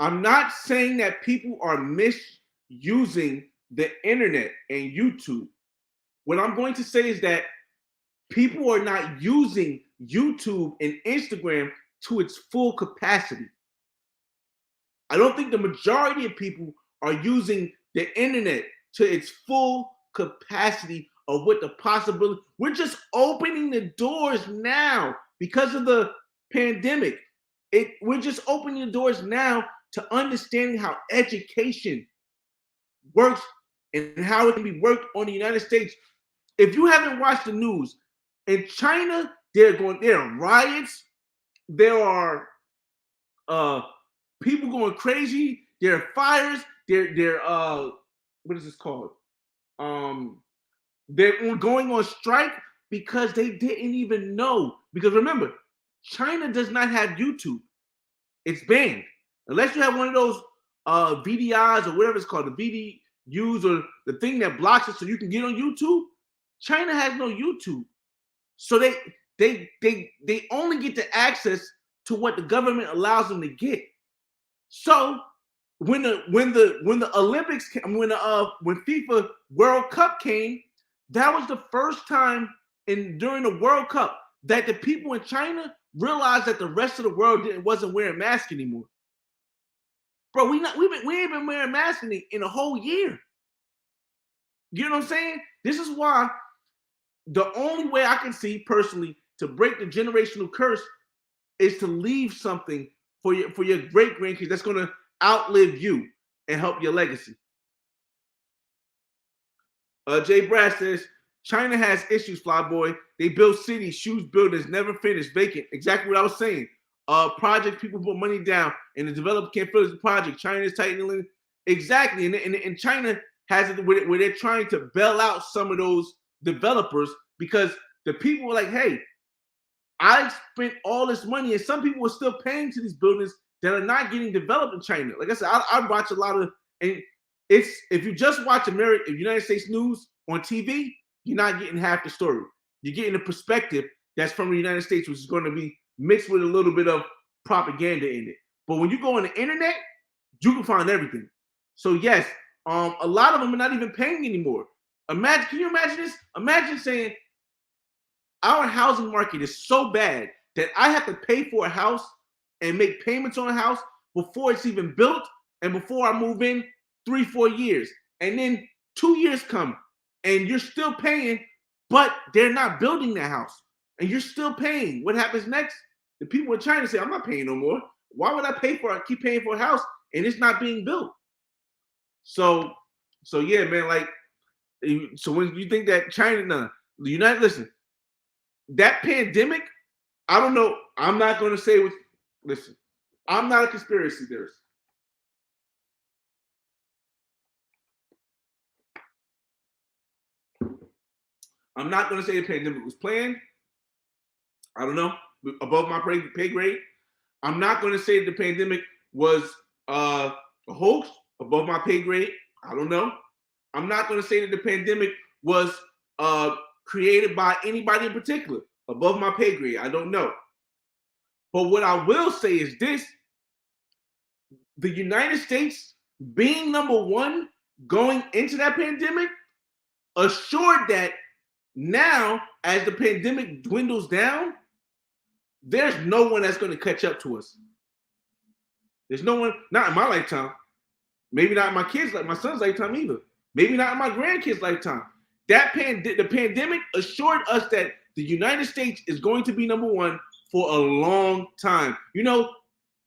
I'm not saying that people are misusing the internet and YouTube. What I'm going to say is that people are not using YouTube and Instagram to its full capacity. I don't think the majority of people are using the internet to its full capacity of what the possibility. We're just opening the doors now because of the pandemic. We're just opening the doors now to understanding how education works and how it can be worked on the United States. If you haven't watched the news, in China, there are riots, there are people going crazy, there are fires, there what is this called? They're going on strike because they didn't even know. Because remember, China does not have YouTube. It's banned. Unless you have one of those VDIs or whatever it's called, the VDUs or the thing that blocks it so you can get on YouTube. China has no YouTube. So they only get the access to what the government allows them to get. So when the Olympics came, when FIFA World Cup came, that was the first time during the World Cup that the people in China realized that the rest of the world wasn't wearing masks anymore. Bro, we ain't been wearing masks in a whole year. You know what I'm saying? This is why the only way I can see personally to break the generational curse is to leave something for your great grandkids that's going to outlive you and help your legacy. Jay Brad says China has issues, Flyboy. They build cities, shoes buildings, never finished, vacant. Exactly what I was saying. Project people put money down, and the developer can't finish the project. China is tightening. Exactly, and China has it where they're trying to bail out some of those developers because the people were like, "Hey, I spent all this money," and some people are still paying to these buildings that are not getting developed in China. Like I said, I watch a lot of, and if you just watch United States news on TV, you're not getting half the story. You're getting the perspective that's from the United States, which is going to be mixed with a little bit of propaganda in it. But when you go on the internet, you can find everything. So yes, a lot of them are not even paying anymore. Can you imagine this? Imagine saying our housing market is so bad that I have to pay for a house and make payments on a house before it's even built and before I move in 3-4 years. And then 2 years come and you're still paying, but they're not building that house. And you're still paying. What happens next? The people in China say, I'm not paying no more. Why would I keep paying for a house and it's not being built? So yeah, man, so when you think that China, the United, listen, that pandemic, I don't know. I'm not going to say what, listen, I'm not a conspiracy theorist. I'm not going to say the pandemic was planned. I don't know, above my pay grade. I'm not going to say the pandemic was a hoax, above my pay grade. I don't know. I'm not going to say that the pandemic was created by anybody in particular, above my pay grade. I don't know. But what I will say is this: the United States being number one going into that pandemic assured that now, as the pandemic dwindles down, there's no one that's going to catch up to us. There's no one, not in my lifetime. Maybe not in my kids, like my son's lifetime either. Maybe not in my grandkids' lifetime. The pandemic assured us that the United States is going to be number one for a long time. You know,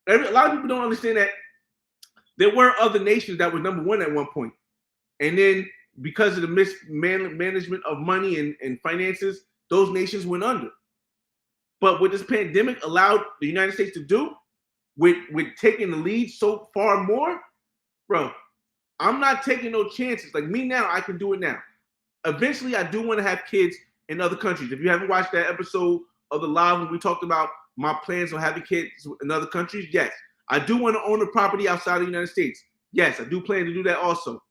a lot of people don't understand that there were other nations that were number one at one point. And then because of the mismanagement of money and finances, those nations went under. But what this pandemic allowed the United States to do, with taking the lead so far more, bro, I'm not taking no chances. Like me now, I can do it now. Eventually, I do want to have kids in other countries. If you haven't watched that episode of the live when we talked about my plans on having kids in other countries, yes. I do want to own a property outside of the United States. Yes, I do plan to do that also.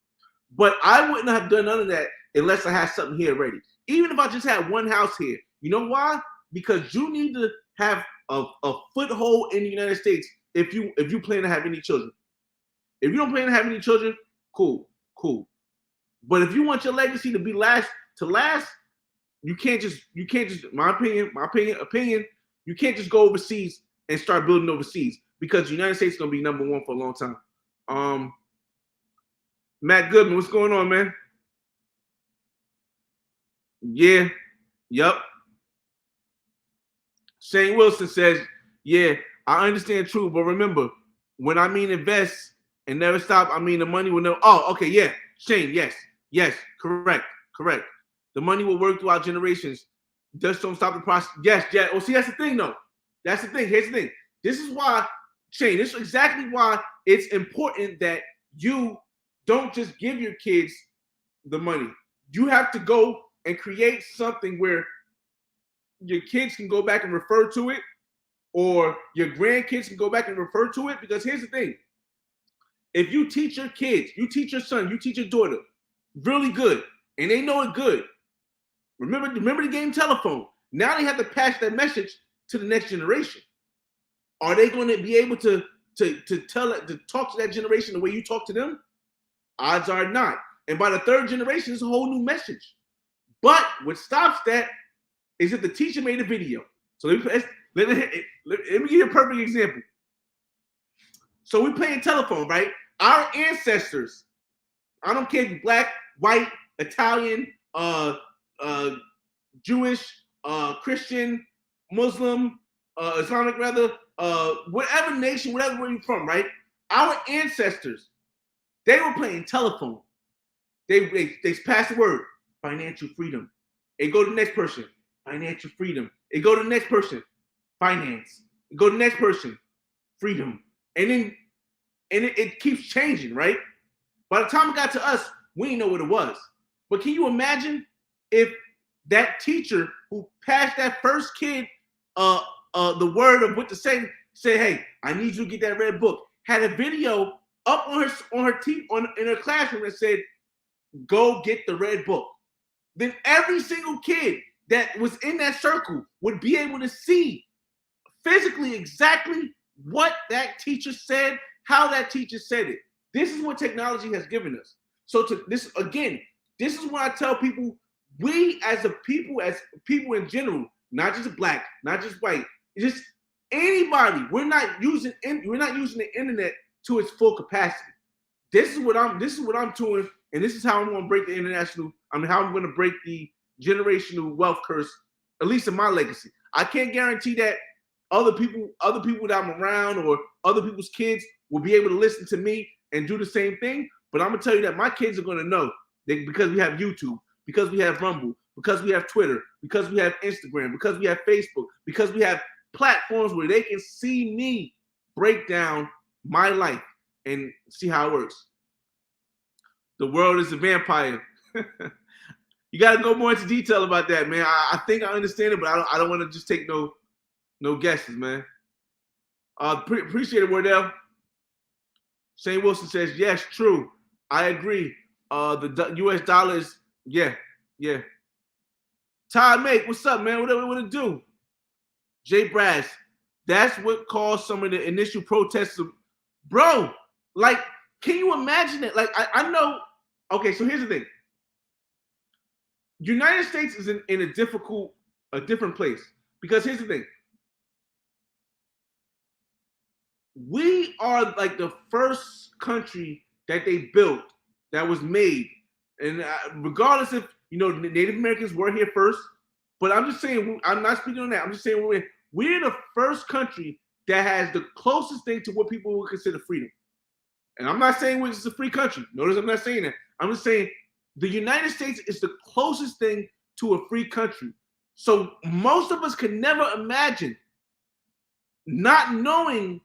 But I wouldn't have done none of that unless I had something here already. Even if I just had one house here. You know why? Because you need to have a foothold in the United States if you plan to have any children. If you don't plan to have any children, cool. But if you want your legacy to be last, you can't just my opinion, you can't just go overseas and start building overseas, because the United States is gonna be number one for a long time. Matt Goodman, what's going on, man? Yeah, yep. Shane Wilson says, yeah, I understand true, but remember, when I mean invest and never stop, I mean the money will never. Oh, okay, yeah. Shane, yes, correct. The money will work throughout generations. Just don't stop the process. Yes. Oh, see, that's the thing, though. That's the thing. Here's the thing. This is why, Shane, this is exactly why it's important that you don't just give your kids the money. You have to go and create something where your kids can go back and refer to it, or your grandkids can go back and refer to it. Because here's the thing. If you teach your kids, you teach your son, you teach your daughter really good, and they know it good. Remember the game telephone. Now they have to pass that message to the next generation. Are they going to be able to talk to that generation the way you talk to them? Odds are not. And by the third generation, it's a whole new message. But what stops that is if the teacher made a video. So let me give you a perfect example. So we're playing telephone, right? Our ancestors, I don't care if you're black, white, Italian, Jewish, Christian, Muslim, Islamic rather, whatever nation, whatever where you're from, right? Our ancestors, they were playing telephone. They pass the word, financial freedom. They go to the next person, financial freedom. They go to the next person, finance. They go to the next person, freedom. And then it keeps changing, right? By the time it got to us, we didn't know what it was. But can you imagine if that teacher who passed that first kid the word of what to say, hey, I need you to get that red book, had a video up in her classroom that said, go get the red book. Then every single kid that was in that circle would be able to see physically exactly what that teacher said, how that teacher said it. This is what technology has given us. So this is what I tell people, we as people in general, not just black, not just white, just anybody, we're not using the internet to its full capacity. This is what I'm doing, and this is how I'm going to break how I'm going to break the generational wealth curse, at least in my legacy. I can't guarantee that other people that I'm around or other people's kids will be able to listen to me and do the same thing. But I'm gonna tell you that my kids are gonna know that because we have YouTube, because we have Rumble, because we have Twitter, because we have Instagram, because we have Facebook, because we have platforms where they can see me break down my life and see how it works. The world is a vampire. You got to go more into detail about that, man. I think I understand it, but I don't want to just take no No guesses, man. Appreciate it, Wardell. Shane Wilson says, yes, true. I agree. The US dollar is, yeah. Todd Mate, what's up, man? What it do? Jay Brass, that's what caused some of the initial protests. Bro, like, can you imagine it? Like, I know. Okay, so here's the thing. United States is in a different place. Because here's the thing. We are like the first country that they built that was made. And regardless if, Native Americans were here first, but I'm just saying, I'm not speaking on that. I'm just saying we're the first country that has the closest thing to what people would consider freedom. And I'm not saying it's a free country. Notice I'm not saying that. I'm just saying the United States is the closest thing to a free country. So most of us can never imagine not knowing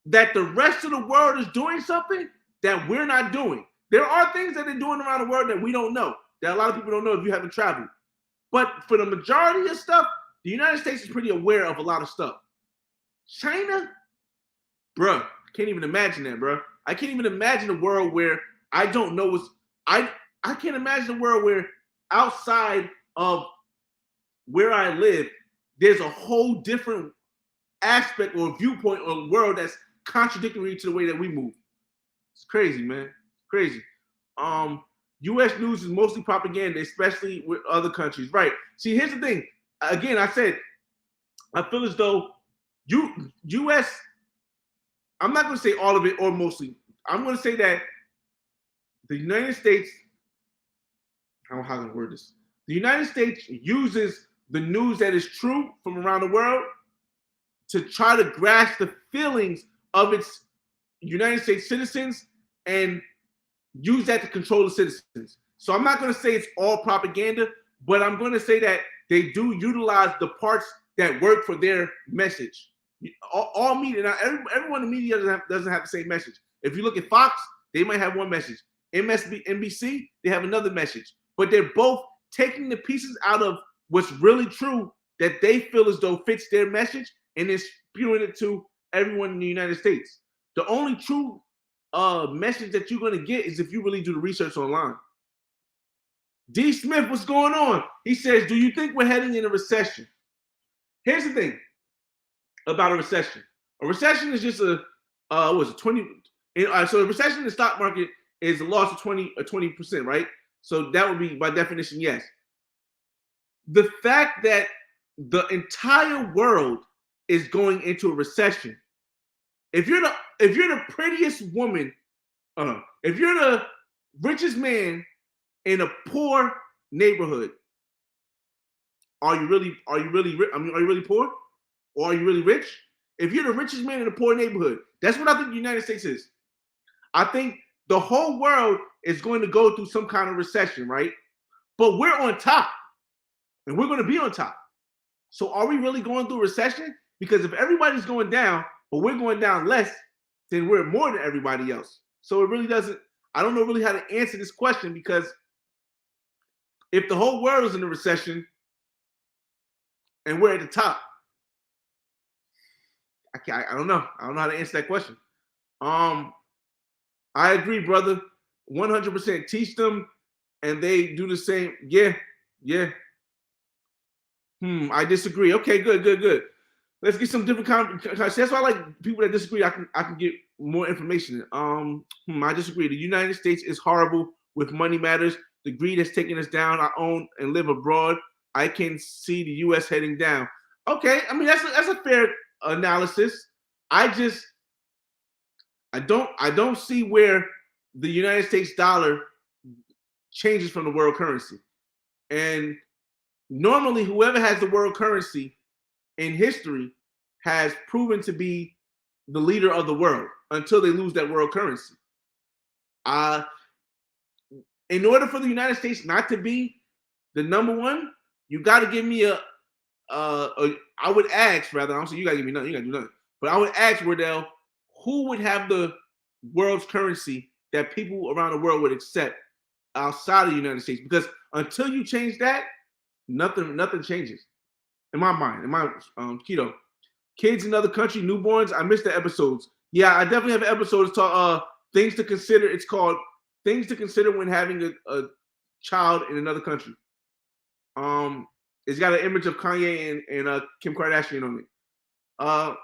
that the rest of the world is doing something that we're not doing. There are things that they're doing around the world that we don't know, that a lot of people don't know if you haven't traveled. But for the majority of stuff, the United States is pretty aware of a lot of stuff. China, bruh, can't even imagine that, bruh. I can't even imagine a world where I don't know what's, I can't imagine a world where outside of where I live, there's a whole different aspect or viewpoint of the world that's contradictory to the way that we move. It's crazy, man. It's crazy. U.S. news is mostly propaganda, especially with other countries. Right. See, here's the thing. Again, I said, I feel as though U.S., I'm not going to say all of it or mostly. I'm going to say that the United States, how can I word this? The United States uses the news that is true from around the world to try to grasp the feelings of its United States citizens and use that to control the citizens. So I'm not going to say it's all propaganda, but I'm going to say that they do utilize the parts that work for their message. All media, now everyone in the media doesn't have the same message. If you look at Fox, they might have one message. NBC, they have another message. But they're both taking the pieces out of what's really true that they feel as though fits their message and then spewing it to everyone in the United States. The only true message that you're going to get is if you really do the research online. D. Smith, what's going on? He says, do you think we're heading in a recession? Here's the thing about a recession. A recession is just so a recession in the stock market is a loss of 20%, right? So that would be by definition, yes. The fact that the entire world is going into a recession. If you're the prettiest woman, if you're the richest man in a poor neighborhood, are you really poor? Or are you really rich? If you're the richest man in a poor neighborhood, that's what I think the United States is. I think the whole world is going to go through some kind of recession, right? But we're on top, and we're going to be on top. So are we really going through a recession? Because if everybody's going down, but we're going down less, then we're more than everybody else. So it really doesn't, I don't know really how to answer this question, because if the whole world is in a recession and we're at the top, I don't know. I don't know how to answer that question. I agree, brother. 100%. Teach them and they do the same. Yeah. I disagree. Okay, good. Let's get some different conversations. That's why I like people that disagree. I can get more information. I disagree. The United States is horrible with money matters. The greed has taken us down. I own and live abroad. I can see the U.S. heading down. Okay, I mean that's a fair analysis. I don't see where the United States dollar changes from the world currency. And normally whoever has the world currency in history has proven to be the leader of the world until they lose that world currency. In order for the United States not to be the number one, you got to give me I would ask, rather, I don't say you got to give me nothing, you got to do nothing. But I would ask, Wardell, who would have the world's currency that people around the world would accept outside of the United States? Because until you change that, nothing changes. In my mind, Keto. Kids in other country, newborns. I missed the episodes. Yeah, I definitely have an episode. It's called Things to Consider. It's called Things to Consider When Having a Child in Another Country. It's got an image of Kanye and Kim Kardashian on it.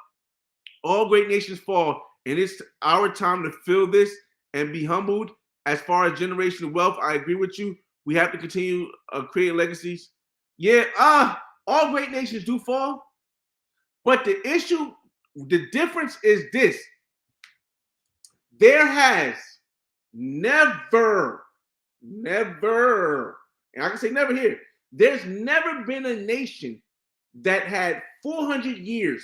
All great nations fall, and it's our time to feel this and be humbled. As far as generational wealth, I agree with you. We have to continue creating legacies. Yeah, all great nations do fall, but the difference is this: there has never, and I can say never here. There's never been a nation that had 400 years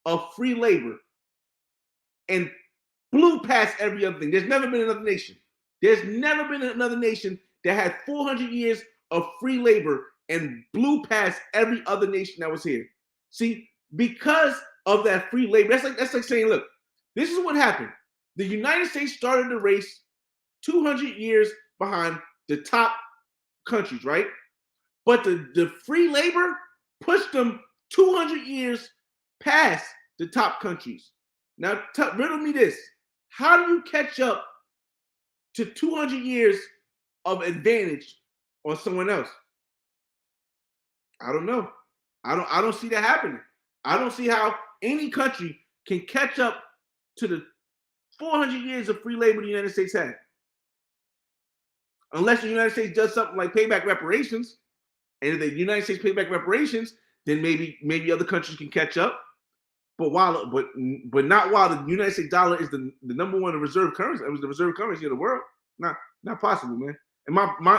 of free labor and blew past every other thing. There's never been another nation. There's never been another nation that had 400 years of free labor and blew past every other nation that was here. See, because of that free labor, that's like saying, look, this is what happened. The United States started the race 200 years behind the top countries, right? But the free labor pushed them 200 years past the top countries. Now, riddle me this. How do you catch up to 200 years of advantage on someone else? I don't know. I don't see that happening. I don't see how any country can catch up to the 400 years of free labor the United States had. Unless the United States does something like pay back reparations. And if the United States pay back reparations, then maybe other countries can catch up. But not while the United States dollar is the number one reserve currency. It was the reserve currency of the world. Not possible, man. And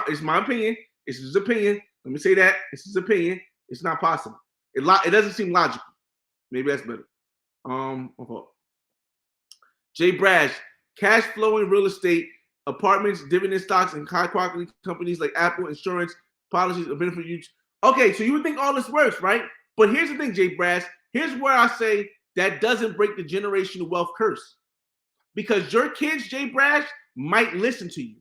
it's my opinion. It's his opinion. Let me say that. It's his opinion. It's not possible. It doesn't seem logical. Maybe that's better. Jay Brash, cash flowing real estate, apartments, dividend stocks, and high quality companies like Apple, insurance, policies of benefit you. Okay, so you would think all this works, right? But here's the thing, Jay Brash. Here's where I say that doesn't break the generational wealth curse. Because your kids, Jay Brash, might listen to you.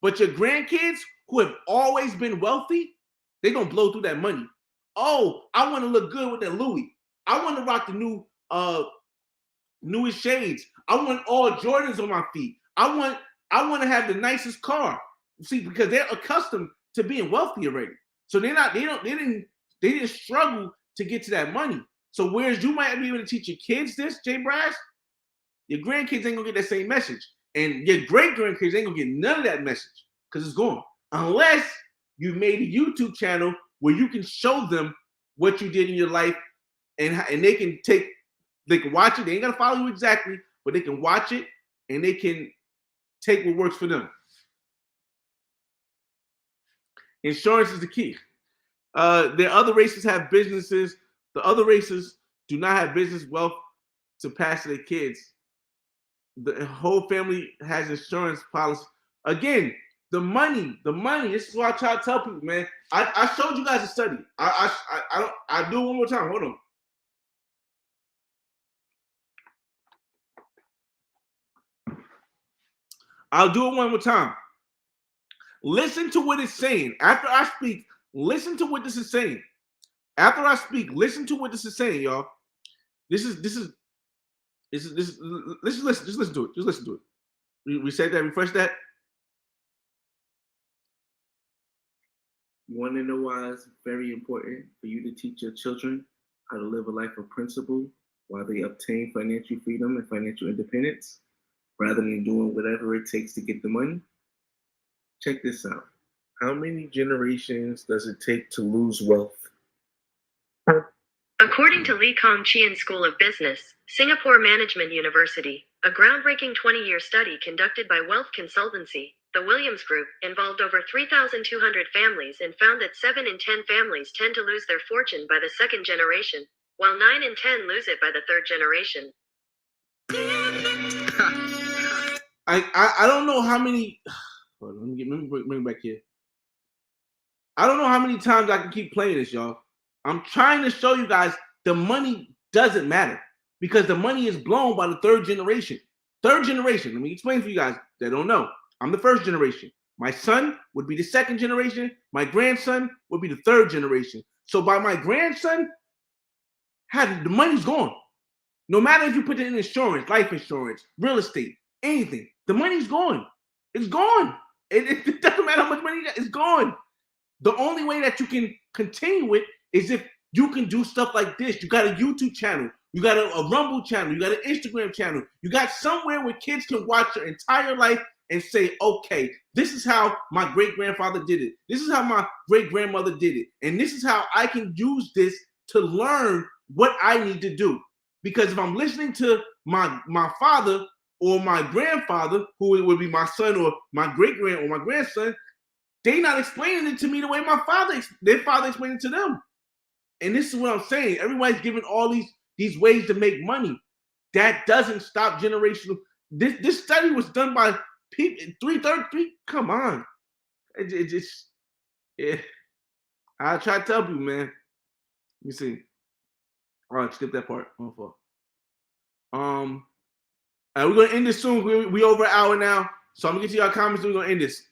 But your grandkids who have always been wealthy, they're going to blow through that money. Oh, I want to look good with that Louis. I want to rock the newest shades. I want all Jordans on my feet. I want to have the nicest car. See, because they're accustomed to being wealthy already. So they didn't struggle to get to that money. So whereas you might be able to teach your kids this, Jay Brash, your grandkids ain't gonna get that same message. And your great grandkids ain't gonna get none of that message because it's gone. Unless you made a YouTube channel where you can show them what you did in your life and they can watch it. They ain't gotta follow you exactly, but they can watch it and they can take what works for them. Insurance is the key. The other races have businesses. The other races do not have business wealth to pass to their kids. The whole family has insurance policy. Again, the money. This is what I try to tell people, man. I showed you guys a study. I do it one more time. Hold on. I'll do it one more time. Listen to what it's saying. After I speak, listen to what this is saying. After I speak, listen to what this is saying, y'all. This is listen. Just listen to it. Just listen to it. Reset that, refresh that. You want to know why it's very important for you to teach your children how to live a life of principle while they obtain financial freedom and financial independence, rather than doing whatever it takes to get the money? Check this out. How many generations does it take to lose wealth? According to Lee Kong Chian School of Business, Singapore Management University, a groundbreaking 20-year study conducted by wealth consultancy, the Williams Group, involved over 3,200 families and found that 7 in 10 families tend to lose their fortune by the second generation, while 9 in 10 lose it by the third generation. I don't know how many. Hold on, let me bring it back here. I don't know how many times I can keep playing this, y'all. I'm trying to show you guys the money doesn't matter because the money is blown by the third generation. Third generation. Let me explain for you guys that don't know. I'm the first generation. My son would be the second generation. My grandson would be the third generation. So by my grandson, the money's gone. No matter if you put it in insurance, life insurance, real estate, anything, the money's gone. It's gone. It doesn't matter how much money you got, it's gone. The only way that you can continue it is if you can do stuff like this. You got a YouTube channel, you got a Rumble channel, you got an Instagram channel, you got somewhere where kids can watch your entire life and say, okay, this is how my great-grandfather did it. This is how my great-grandmother did it. And this is how I can use this to learn what I need to do. Because if I'm listening to my father or my grandfather, who would be my son or my great-grand or my grandson, they not explaining it to me the way their father explained it to them. And this is what I'm saying. Everybody's giving all these ways to make money. That doesn't stop generational. This study was done by people 333. Come on. I try to tell you, man. Let me see. All right, skip that part. We're gonna end this soon. We over an hour now, so I'm gonna get to y'all comments. We're gonna end this.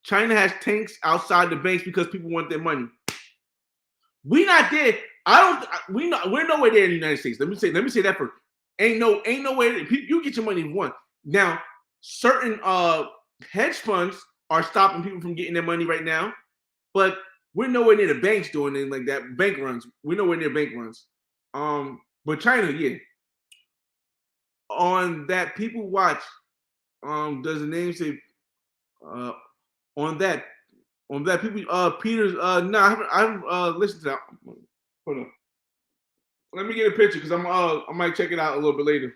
China has tanks outside the banks because people want their money. We not there. We're nowhere there in the United States. Let me say that first. Ain't no way. You get your money if you want. Now, certain hedge funds are stopping people from getting their money right now, but we're nowhere near the banks doing anything like that. Bank runs. We're nowhere near bank runs. But China, yeah. On that, people watch. Does the name say? On that people. Peter's. No, I haven't listened to that. Hold on. Let me get a picture because I might check it out a little bit later.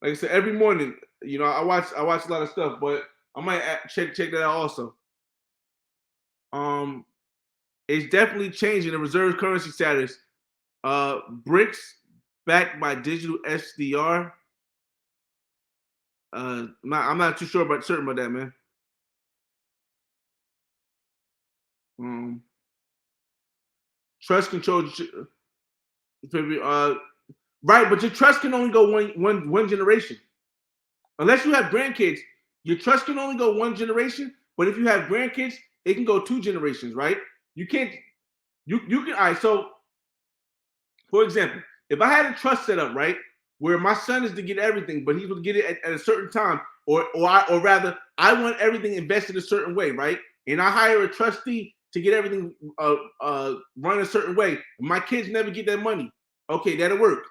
Like I said, every morning, I watch a lot of stuff, but I might check that out also. It's definitely changing the reserve currency status. BRICS backed by digital SDR. I'm not too certain about that, man. Trust control. Right, but your trust can only go one generation. Unless you have grandkids, your trust can only go one generation. But if you have grandkids, it can go 2 generations, right? You can. All right. So, for example, if I had a trust set up, right, where my son is to get everything, but he will get it at a certain time, or rather, I want everything invested a certain way, right? And I hire a trustee to get everything run a certain way. My kids never get that money. Okay, that'll work.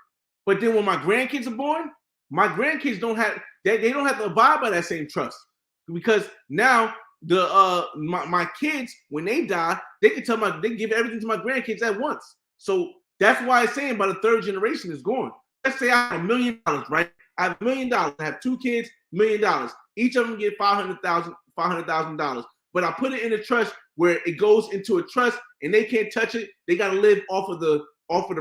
But then when my grandkids are born, my grandkids don't have they don't have to abide by that same trust, because now my kids, when they die, they can they give everything to my grandkids at once. So that's why I'm saying by the 3rd generation is gone. Let's say I have $1 million, right? I have $1 million. I have 2 kids, $1 million. Each of them get $500,000. But I put it in a trust where it goes into a trust and they can't touch it. They got to live off of the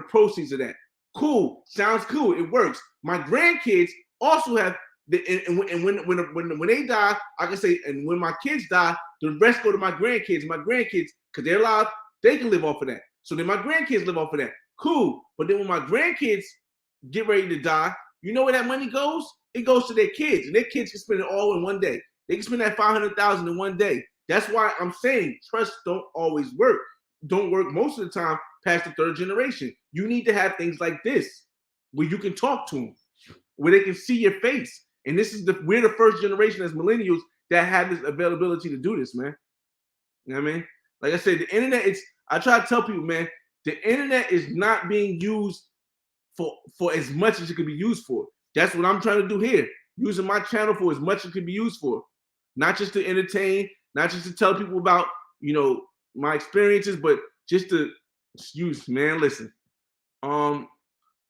proceeds of that. Cool, sounds cool. It works. My grandkids also have, and when they die, I can say, and when my kids die, the rest go to my grandkids. My grandkids, because they're alive, they can live off of that. So then my grandkids live off of that. Cool. But then when my grandkids get ready to die, you know where that money goes? It goes to their kids, and their kids can spend it all in one day. They can spend that $500,000 in one day. That's why I'm saying trusts don't always work. Don't work most of the time past the 3rd generation. You need to have things like this where you can talk to them, where they can see your face. And we're the first generation as millennials that have this availability to do this, man. You know what I mean? Like I said, the internet, I try to tell people, man, the internet is not being used for as much as it could be used for. That's what I'm trying to do here. Using my channel for as much as it could be used for. Not just to entertain, not just to tell people about, my experiences, but just to use, man. Listen.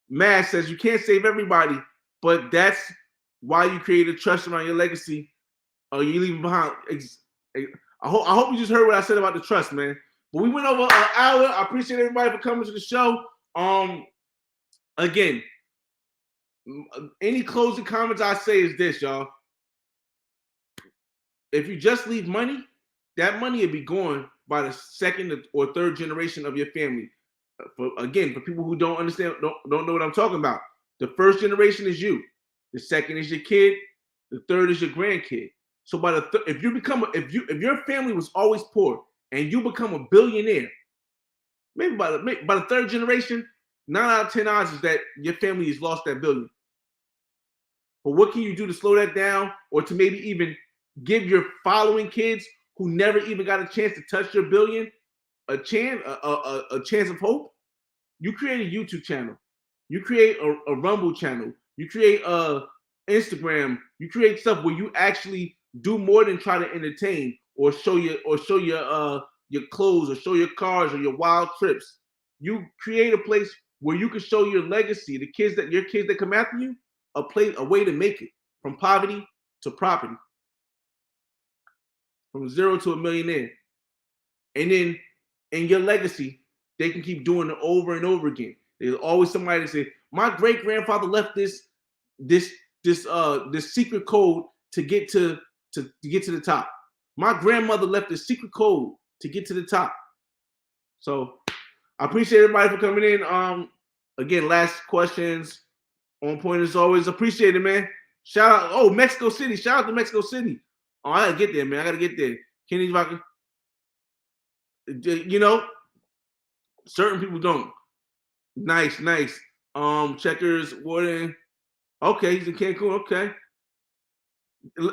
Matt says you can't save everybody, but that's why you create a trust around your legacy, or you leave behind. I hope you just heard what I said about the trust, man. But we went over an hour. I appreciate everybody for coming to the show. Again, any closing comments I say is this, y'all. If you just leave money, that money will be gone by the 2nd or 3rd generation of your family. For people who don't understand, don't know what I'm talking about. The 1st generation is you. The 2nd is your kid. The 3rd is your grandkid. So by if your family was always poor and you become a billionaire, maybe by the 3rd generation, 9 out of 10 odds is that your family has lost that billion. But what can you do to slow that down, or to maybe even give your following kids who never even got a chance to touch your billion a chance of hope? You create a YouTube channel, you create a Rumble channel, you create a Instagram, you create stuff where you actually do more than try to entertain or show your clothes or show your cars or your wild trips. You create a place where you can show your legacy, your kids that come after you, a way to make it from poverty to property, from zero to a millionaire. And then in your legacy, they can keep doing it over and over again. There's always somebody that say, my great grandfather left this secret code to get to the top. My grandmother left this secret code to get to the top. So I appreciate everybody for coming in. Again, last questions on point as always. Appreciate it, man. Shout out, oh, Mexico City. Shout out to Mexico City. Oh, I gotta get there, man. I gotta get there. Kenny Vaca. You know, certain people don't. Nice. Checkers, Warden. Okay, he's in Cancun. Okay.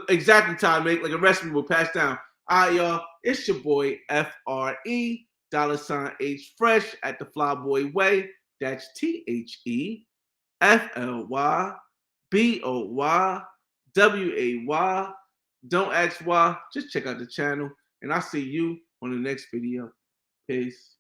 Exactly, Todd, make like a recipe will pass down. All right, y'all. It's your boy FRE $H Fresh at the Flyboy Way. That's THEFLYBOYWAY. Don't ask why. Just check out the channel, and I'll see you on the next video. Peace.